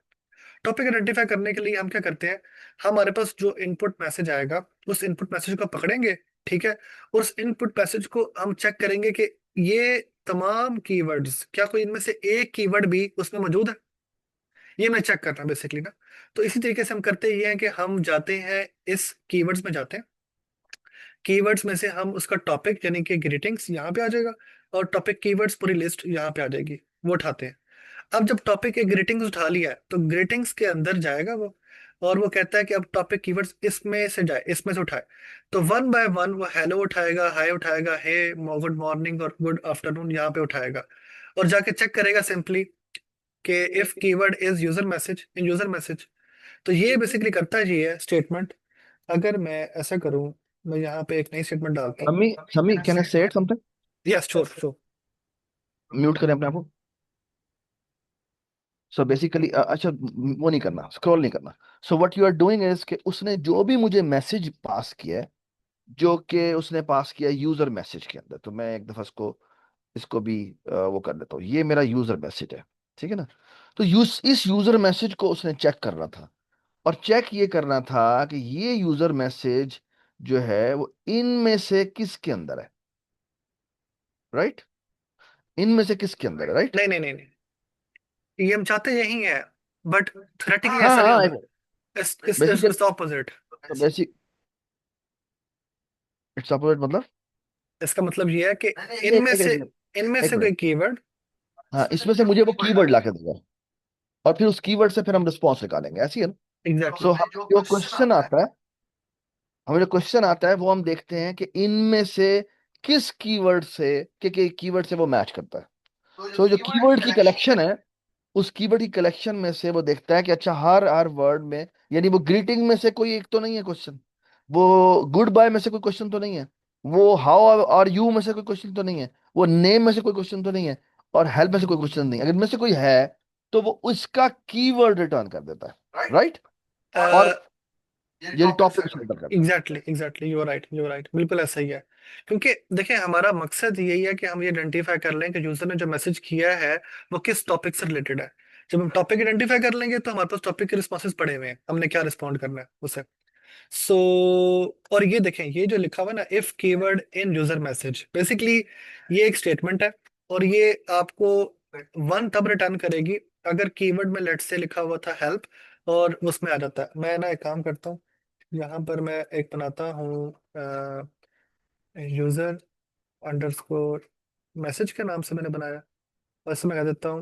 टॉपिक आइडेंटिफाई करने के लिए हम क्या करते हैं, हमारे पास जो इनपुट मैसेज आएगा, उस इनपुट मैसेज को पकड़ेंगे। ठीक है। और उस इनपुट मैसेज को हम चेक करेंगे कि ये तमाम कीवर्ड्स, क्या कोई इनमें से एक कीवर्ड भी उसमें मौजूद है, ये मैं चेक करना बेसिकली ना। तो इसी तरीके से हम करते ये हैं कि हम जाते हैं, इस कीवर्ड्स में जाते हैं, कीवर्ड्स में से हम उसका टॉपिक यानी कि ग्रीटिंग्स यहाँ पे आ जाएगा, और टॉपिक कीवर्ड्स पूरी लिस्ट यहाँ पे आ जाएगी, वो उठाते हैं। अब जब टॉपिक के ग्रीटिंग्स उठा लिया है तो ग्रीटिंग्स के अंदर जाएगा वो, और वो कहता है कि अब टॉपिक कीवर्ड्स इसमें से जाए, इसमें से उठाए। तो वन बाय वन वो हेलो उठाएगा, हाय उठाएगा, हे गुड मॉर्निंग और गुड आफ्टरनून यहाँ पे उठाएगा, और जाके चेक करेगा सिंपली कि if keyword is user message, in user message. तो ये बेसिकली करता है ये है स्टेटमेंट। अगर मैं ऐसा करूं, मैं यहाँ पे एक नई स्टेटमेंट डालता हूँ। समी, समी कैन आई से it something? Yes sure sure. Mute करें अपने आप को। सो बेसिकली, अच्छा, वो नहीं करना, स्क्रॉल नहीं करना। So what you are doing is कि उसने जो भी मुझे मैसेज पास किया है, जो कि उसने पास किया यूजर मैसेज के अंदर, तो मैं एक दफा इसको, इसको भी वो कर देता हूँ, ये मेरा यूजर मैसेज है। ठीक है ना। तो इस यूजर मैसेज को उसने चेक करना था, और चेक ये करना था कि ये यूजर मैसेज जो है वो इनमें से किसके अंदर है, राइट? इनमें से किसके अंदर है, राइट? नहीं नहीं नहीं नहीं, ये हम चाहते यही है, बट थ्योरेटिकली हाँ ऐसा नहीं हाँ, होता। Basically it's opposite. तो बेसिक इट्स अपोजिट मतलब इसका मतलब ये है कि एक इनमें एक से एक इनमें एक से कोई मिनट। कीवर्ड। हाँ, इसमें से मुझे वो कीवर्ड ला के देगा और फिर उस कीवर्ड से फिर हम रिस्पॉन्स निकालेंगे, ऐसी है ना? एग्जैक्टली। सो हम जो क्वेश्चन आता है हमें जो क्वेश्चन आता है वो हम देखते हैं कि इनमें से किस कीवर्ड से के कीवर्ड से वो मैच करता है। सो जो कीवर्ड की कलेक्शन है उस कीवर्ड की कलेक्शन में से वो देखता है कि अच्छा हर वर्ड में, यानी वो ग्रीटिंग में से कोई एक तो नहीं है क्वेश्चन, वो गुड बाय में से कोई क्वेश्चन तो नहीं है, वो हाउ आर यू में से कोई क्वेश्चन तो नहीं है, वो नेम में से कोई क्वेश्चन तो नहीं है, और हेल्प में से कोई क्वेश्चन नहीं है। अगर इनमें से कोई है तो वो उसका कीवर्ड रिटर्न कर देता है, राइट? और ये टॉपिक से रिटर्न करता है। Exactly exactly, you right, you right, बिल्कुल ऐसा ही है। क्योंकि देखिए हमारा मकसद यही है कि हम ये आइडेंटिफाई कर लें कि यूजर ने जो मैसेज किया है वो किस टॉपिक से रिलेटेड है। जब हम टॉपिक आइडेंटिफाई कर लेंगे तो हमारे पास टॉपिक के रिस्पॉन्सेज पड़े हुए हैं, हमने क्या रिस्पॉन्ड करना है उसे। सो और ये देखें, ये जो लिखा हुआ है ना, if keyword in user message, basically ये एक स्टेटमेंट है। और ये आपको वन तब रिटर्न करेगी अगर कीवर्ड में लेट से लिखा हुआ था हेल्प और उसमें आ जाता है। मैं ना एक काम करता हूँ, यहाँ पर मैं एक बनाता हूँ यूजर अंडरस्कोर मैसेज के नाम से मैंने बनाया, और इसमें कह देता हूँ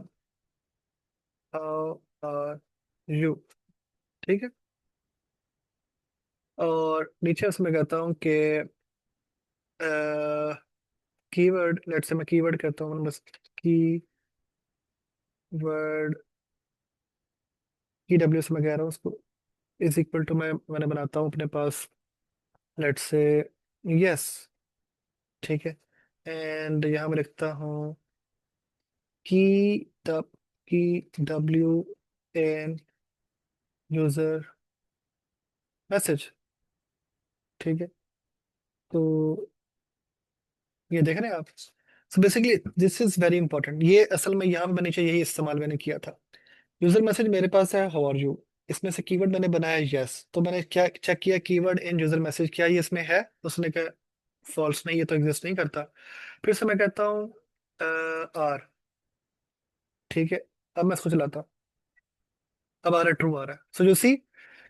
हाउ आर यू। ठीक है। और नीचे उसमें कहता हूँ कि कीवर्ड, लेट्स से मैं कीवर्ड कहता हूँ बस, कीवर्ड की डब्ल्यू से मैं कह रहा हूँ उसको, इज इक्वल टू मैंने बनाता हूँ अपने पास, लेट्स से यस। ठीक है। एंड यहाँ मैं लिखता हूँ की डब की डब्ल्यू एन यूजर मैसेज। ठीक है। तो ये देख रहे हैं आप। So basically this is very important, ये असल में यहाँ पे मैंने यही इस्तेमाल मैंने किया था। यूजर मैसेज मेरे पास है हाउ आर यू, इसमें से कीवर्ड मैंने बनाया यस, तो मैंने क्या चेक किया कीवर्ड इन यूजर मैसेज क्या ये इसमें है, उसने कहा फॉल्स, नहीं ये तो एग्जिस्ट नहीं करता। फिर से मैं कहता हूँ आर। ठीक है। अब मैं इसको चलाता हूँ, अब आ रहा है ट्रू आ रहा है। सो यू सी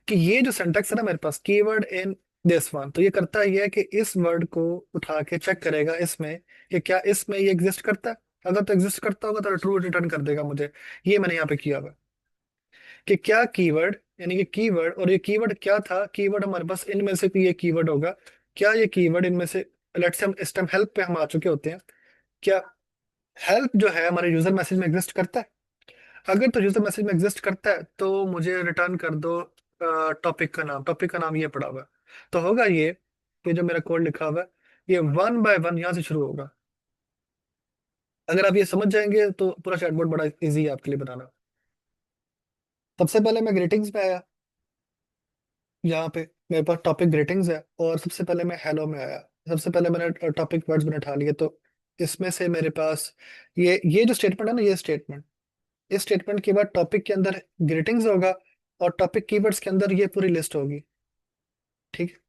कि ये जो सेंटेक्स है ना मेरे पास, कीवर्ड इन दिस वन, तो ये करता ये है कि इस वर्ड को उठा के चेक करेगा इसमें कि क्या इसमें ये एग्जिस्ट करता है। अगर तो एग्जिस्ट करता होगा तो ट्रू रिटर्न कर देगा मुझे। ये मैंने यहाँ पे किया हुआ है कि क्या कीवर्ड, यानी कि कीवर्ड, और ये कीवर्ड क्या था, कीवर्ड हमारे पास इनमें से भी ये कीवर्ड होगा। क्या ये कीवर्ड इनमें से, लेट्स से हम इस टाइम हेल्प पे हम आ चुके होते हैं, क्या हेल्प जो है हमारे यूजर मैसेज में एग्जिस्ट करता है। अगर तो यूजर मैसेज में एग्जिस्ट करता है तो मुझे रिटर्न कर दो टॉपिक का नाम, टॉपिक का नाम ये पड़ा हुआ है। तो होगा ये जो मेरा कोड लिखा हुआ है, ये वन बाय वन यहाँ से शुरू होगा। अगर आप ये समझ जाएंगे तो पूरा चैटबॉट बड़ा इजी है आपके लिए बनाना। सबसे पहले मैं ग्रीटिंग्स पे आया, यहाँ पे मेरे पास टॉपिक ग्रीटिंग्स है, और सबसे पहले मैं हेलो में आया। सबसे पहले मैंने टॉपिक वर्ड्स में उठा लिए, तो इसमें से मेरे पास ये जो स्टेटमेंट है ना, ये स्टेटमेंट, इस स्टेटमेंट के बाद टॉपिक के अंदर ग्रीटिंग्स होगा, और टॉपिक कीवर्ड्स के अंदर ये पूरी लिस्ट होगी। ठीक है।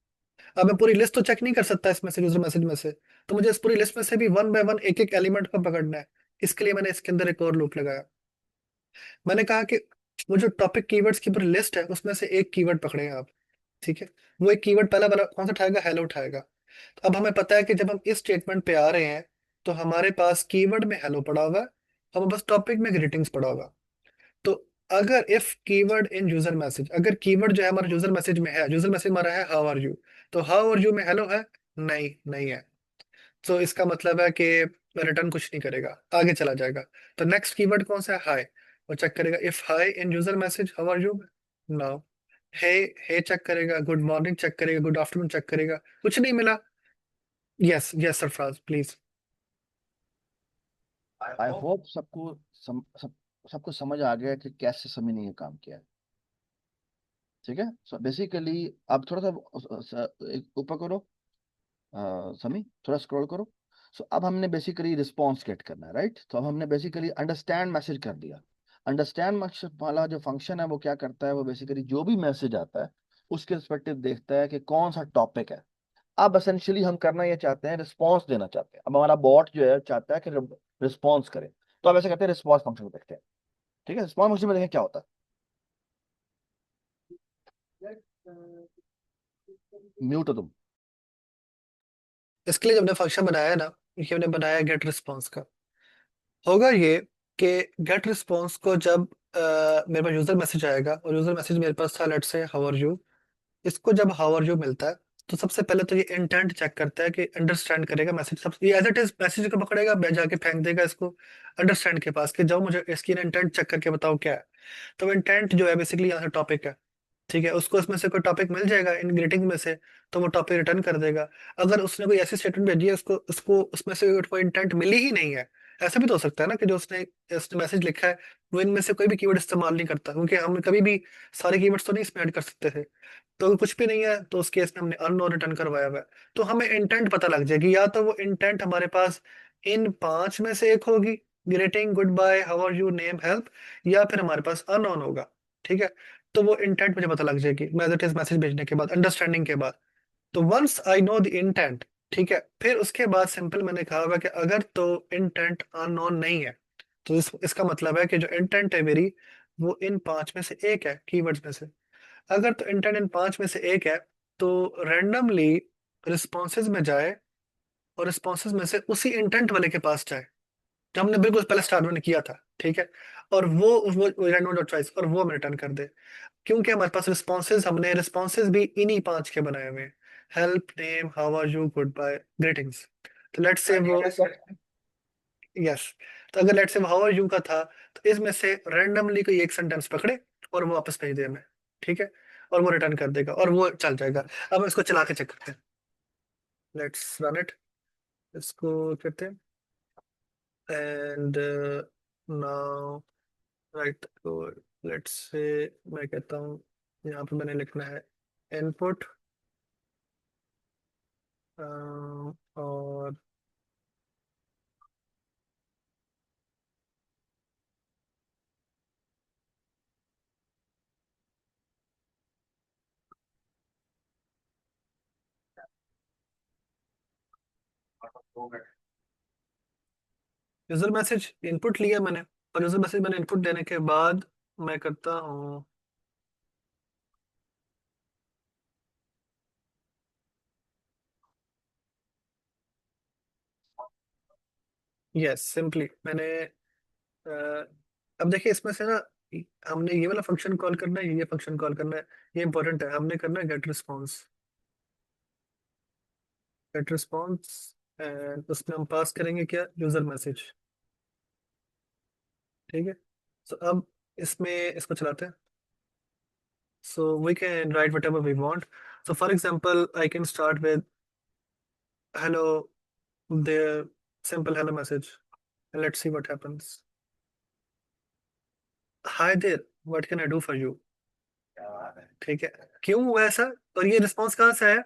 अब मैं पूरी लिस्ट तो चेक नहीं कर सकता इसमें से, यूजर मैसेज में से, तो मुझे इस पूरी लिस्ट में से भी वन बाय वन एक एक एलिमेंट को पकड़ना है। इसके लिए मैंने इसके अंदर एक और लूप लगाया। मैंने कहा कि वो जो टॉपिक कीवर्ड्स की पूरी लिस्ट है उसमें से एक कीवर्ड पकड़े आप। ठीक है। वो एक कीवर्ड पहला वाला कौन सा उठाएगा, हेलो उठाएगा। तो अब हमें पता है कि जब हम इस स्टेटमेंट पे आ रहे हैं तो हमारे पास कीवर्ड में हेलो पड़ा हुआ है, हमें बस टॉपिक में ग्रीटिंग्स पड़ा होगा। तो अगर if keyword in user message, अगर कीवर्ड जो है हमारे यूजर मैसेज में है, यूजर मैसेज हमारा है हाउ आर यू, तो हाउ आर यू में हेलो है, नहीं नहीं है। तो इसका मतलब है कि रिटर्न कुछ नहीं करेगा, आगे चला जाएगा। तो नेक्स्ट कीवर्ड कौन सा है, हाई, वो चेक करेगा if hi in user message how are you, no. Hey, hey check करेगा, गुड मॉर्निंग चेक करेगा, गुड आफ्टरनून चेक करेगा, कुछ नहीं मिला। Yes yes Sarfaraz please. I hope सबको समझ आ गया कि कैसे समी ने ये काम किया है। ठीक है, सो बेसिकली आप थोड़ा सा एक ऊपर करो, समी थोड़ा स्क्रॉल करो। सो अब हमने बेसिकली रिस्पॉन्स गेट करना है, राइट? तो अब हमने बेसिकली अंडरस्टैंड मैसेज कर दिया। अंडरस्टैंड मैसेज वाला जो फंक्शन है वो क्या करता है, वो बेसिकली जो भी मैसेज आता है उसके रिस्पेक्टिव देखता है कि कौन सा टॉपिक है। अब एसेंशियली हम करना ये चाहते हैं, रिस्पॉन्स देना चाहते हैं। अब हमारा बॉट जो है चाहता है कि रिस्पॉन्स करे, तो अब ऐसे करते हैं, रिस्पॉन्स फंक्शन को देखते हैं। ठीक है, रिस्पॉन्स फंक्शन में देखें क्या होता है। म्यूट हो तुम। इसके लिए जब हमने फंक्शन बनाया है ना, ये हमने बनाया गेट रिस्पॉन्स का, होगा ये कि गेट रिस्पॉन्स को जब मेरे पास यूजर मैसेज आएगा, और यूजर मैसेज मेरे पास था let's say how are you, इसको जब हाउ आर यू मिलता है, तो सबसे पहले तो ये इंटेंट चेक करता है कि अंडरस्टैंड करेगा मैसेज, सब ये एज इट इज मैसेज को पकड़ेगा, जाके फेंक देगा इसको अंडरस्टैंड के पास कि जाओ मुझे इसकी इंटेंट चेक करके बताओ क्या है। तो इंटेंट जो है बेसिकली यहाँ से टॉपिक है, ठीक है, उसको उसमें से कोई टॉपिक मिल जाएगा इन ग्रीटिंग में से, तो वो टॉपिक रिटर्न कर देगा। अगर उसने कोई ऐसी स्टेटमेंट भेजी है उसको उसको उसमें से कोई इंटेंट मिली ही नहीं है, ऐसा भी तो हो सकता है ना कि जो उसने मैसेज लिखा है वो इनमें से कोई भी कीवर्ड इस्तेमाल नहीं करता, क्योंकि हम कभी भी सारे कीवर्ड्स तो नहीं इसमें ऐड कर सकते थे। तो अगर कुछ भी नहीं है तो उस केस में हमने अननोन रिटर्न करवाया हुआ है, तो हमें इंटेंट पता लग जाएगी, या तो वो इंटेंट हमारे पास इन पांच में से एक होगी, greeting, good bye, how are you, name, help, या फिर हमारे पास अननोन होगा, ठीक है। तो वो इंटेंट मुझे पता लग जाएगी मैसेज मैसेज भेजने के बाद, अंडरस्टैंडिंग के बाद। तो once I know the intent, ठीक है, फिर उसके बाद सिंपल मैंने कहा हुआ कि अगर तो इंटेंट अननोन नहीं है, तो इसका मतलब है कि जो इंटेंट है मेरी वो इन पांच में से एक है कीवर्ड्स में से। अगर तो इंटेंट इन पांच में से एक है, तो रैंडमली रिस्पॉन्सेज में जाए, और रिस्पॉन्सेज में से उसी इंटेंट वाले के पास जाए जो हमने बिल्कुल पहले स्टार्ट में किया था, ठीक है, और वो रैंडम डॉट चॉइस, और वो हमें रिटर्न कर दे। क्योंकि हमारे पास रिस्पॉन्सेज, हमने रिस्पॉन्सेज भी इन्हीं पांच के बनाए हुए हैं, help, name, how are you, goodbye, greetings. तो लेट्स से वो, यस, तो अगर let's say how are you का था, तो इसमें से रैंडमली कोई एक सेंटेंस पकड़े और वो वापस भेज दे हमें, ठीक है, और वो रिटर्न कर देगा और वो चल जाएगा। अब हम इसको चला के चेक करते हैं, लेट्स रन इट, इसको करते हैं, एंड नाउ राइट, तो लेट्स से मैं कहता हूँ यहाँ पे मैंने लिखना है इनपुट, और यूजर मैसेज इनपुट लिया मैंने, और यूजर मैसेज मैंने इनपुट देने के बाद मैं करता हूँ, यस, सिंपली मैंने अ, अब देखिए इसमें से ना, हमने ये वाला फंक्शन कॉल करना है, ये फंक्शन कॉल करना है, ये इंपॉर्टेंट है, हमने करना है get response, get response, and उसमें हम पास करेंगे क्या, यूजर मैसेज, ठीक है। सो अब इसमें इसको चलाते हैं, so we can write whatever we want. So for example I can start with hello there, simple hello message, let's see what happens, hi there, what can I do for you, ठीक है, क्यों हुआ ऐसा, और ये response कहाँ से है,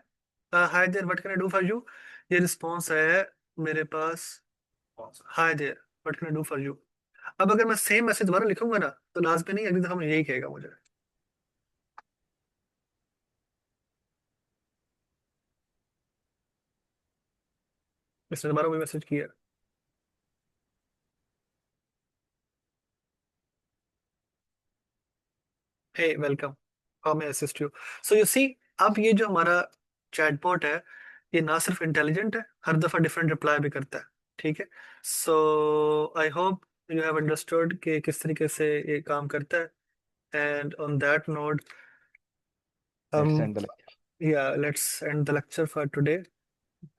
hi there what can I do for you, ये रिस्पॉन्स है मेरे पास, hi there what can I do for you. अब अगर मैं सेम मैसेज दोबारा लिखूंगा ना, तो लास्ट में नहीं, अगली दफा मुझे यही कहेगा मुझे, इसने दोबारा वही मैसेज किया, hey welcome, how may assist you. So you see, अब ये जो हमारा चैटबॉट है, ये ना सिर्फ इंटेलिजेंट है, हर दफा डिफरेंट रिप्लाई भी करता है, ठीक है। So I hope you have understood कि किस तरीके से ये काम करता है, and on that note, let's हम, एंड द या let's end the lecture for today,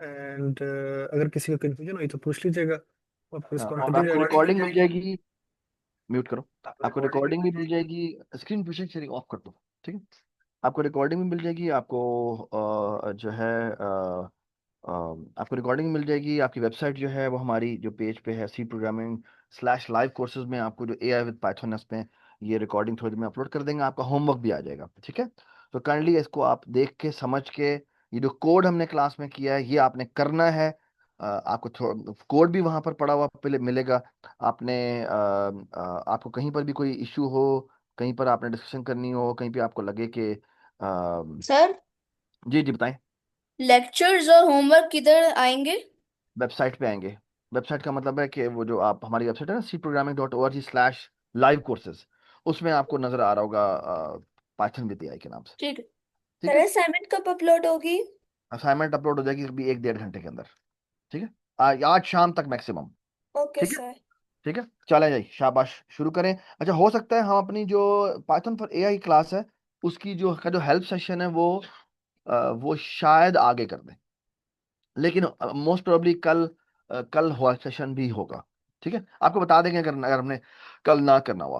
and अगर किसी को कंफ्यूजन हुई तो पूछ लीजिएगा, आपको रिस्पॉन्ड कर और दी आपको जाएगी। रिकॉर्डिंग मिल जाएगी। म्यूट करो। आपको रिकॉर्डिंग भी मिल जाएगी। स्क्रीन शेयरिंग ऑफ कर दो। ठीक है। आपको रिकॉर्डिंग भी मिल जाएगी। आपको जो है आपको रिकॉर्डिंग मिल जाएगी। आपकी वेबसाइट जो है वो हमारी जो पेज पे है C programming/live कोर्सेज में आपको जो AI विद पाइथन है उसमें ये रिकॉर्डिंग थोड़ी देर में अपलोड कर देंगे। आपका होमवर्क भी आ जाएगा। ठीक है। तो काइंडली इसको आप देख के समझ के ये जो कोड हमने क्लास में किया है ये आपने करना है। आपको कोड भी वहां पर पड़ा हुआ मिलेगा। आपने आपको कहीं पर भी कोई इश्यू हो, कहीं पर आपने डिस्कशन करनी हो, कहीं पे आपको लगे कि सर, जी जी बताएं। लेक्चर्स और होमवर्क किधर आएंगे? वेबसाइट पे आएंगे। वेबसाइट का मतलब है कि वो जो आप हमारी वेबसाइट है ना Cprogramming.org/live courses, उसमें आपको नजर आ रहा होगा पाइथन विद AI के नाम से। ठीक है। ठीक सर है, असाइनमेंट कब अपलोड होगी? असाइनमेंट अपलोड हो जाएगी अभी 1 1.5 घंटे के अंदर। ठीक है, आज शाम तक मैक्सिमम। ओके ठीक है, सर। ठीक है, चले जाइए, शाबाश, शुरू करें। अच्छा, हो सकता है हम अपनी जो पाइथन फॉर एआई क्लास है उसकी जो हेल्प सेशन है वो शायद आगे कर दें, लेकिन मोस्ट प्रोबेबली कल हुआ सेशन भी होगा। ठीक है, आपको बता देंगे अगर हमने कल ना करना हुआ।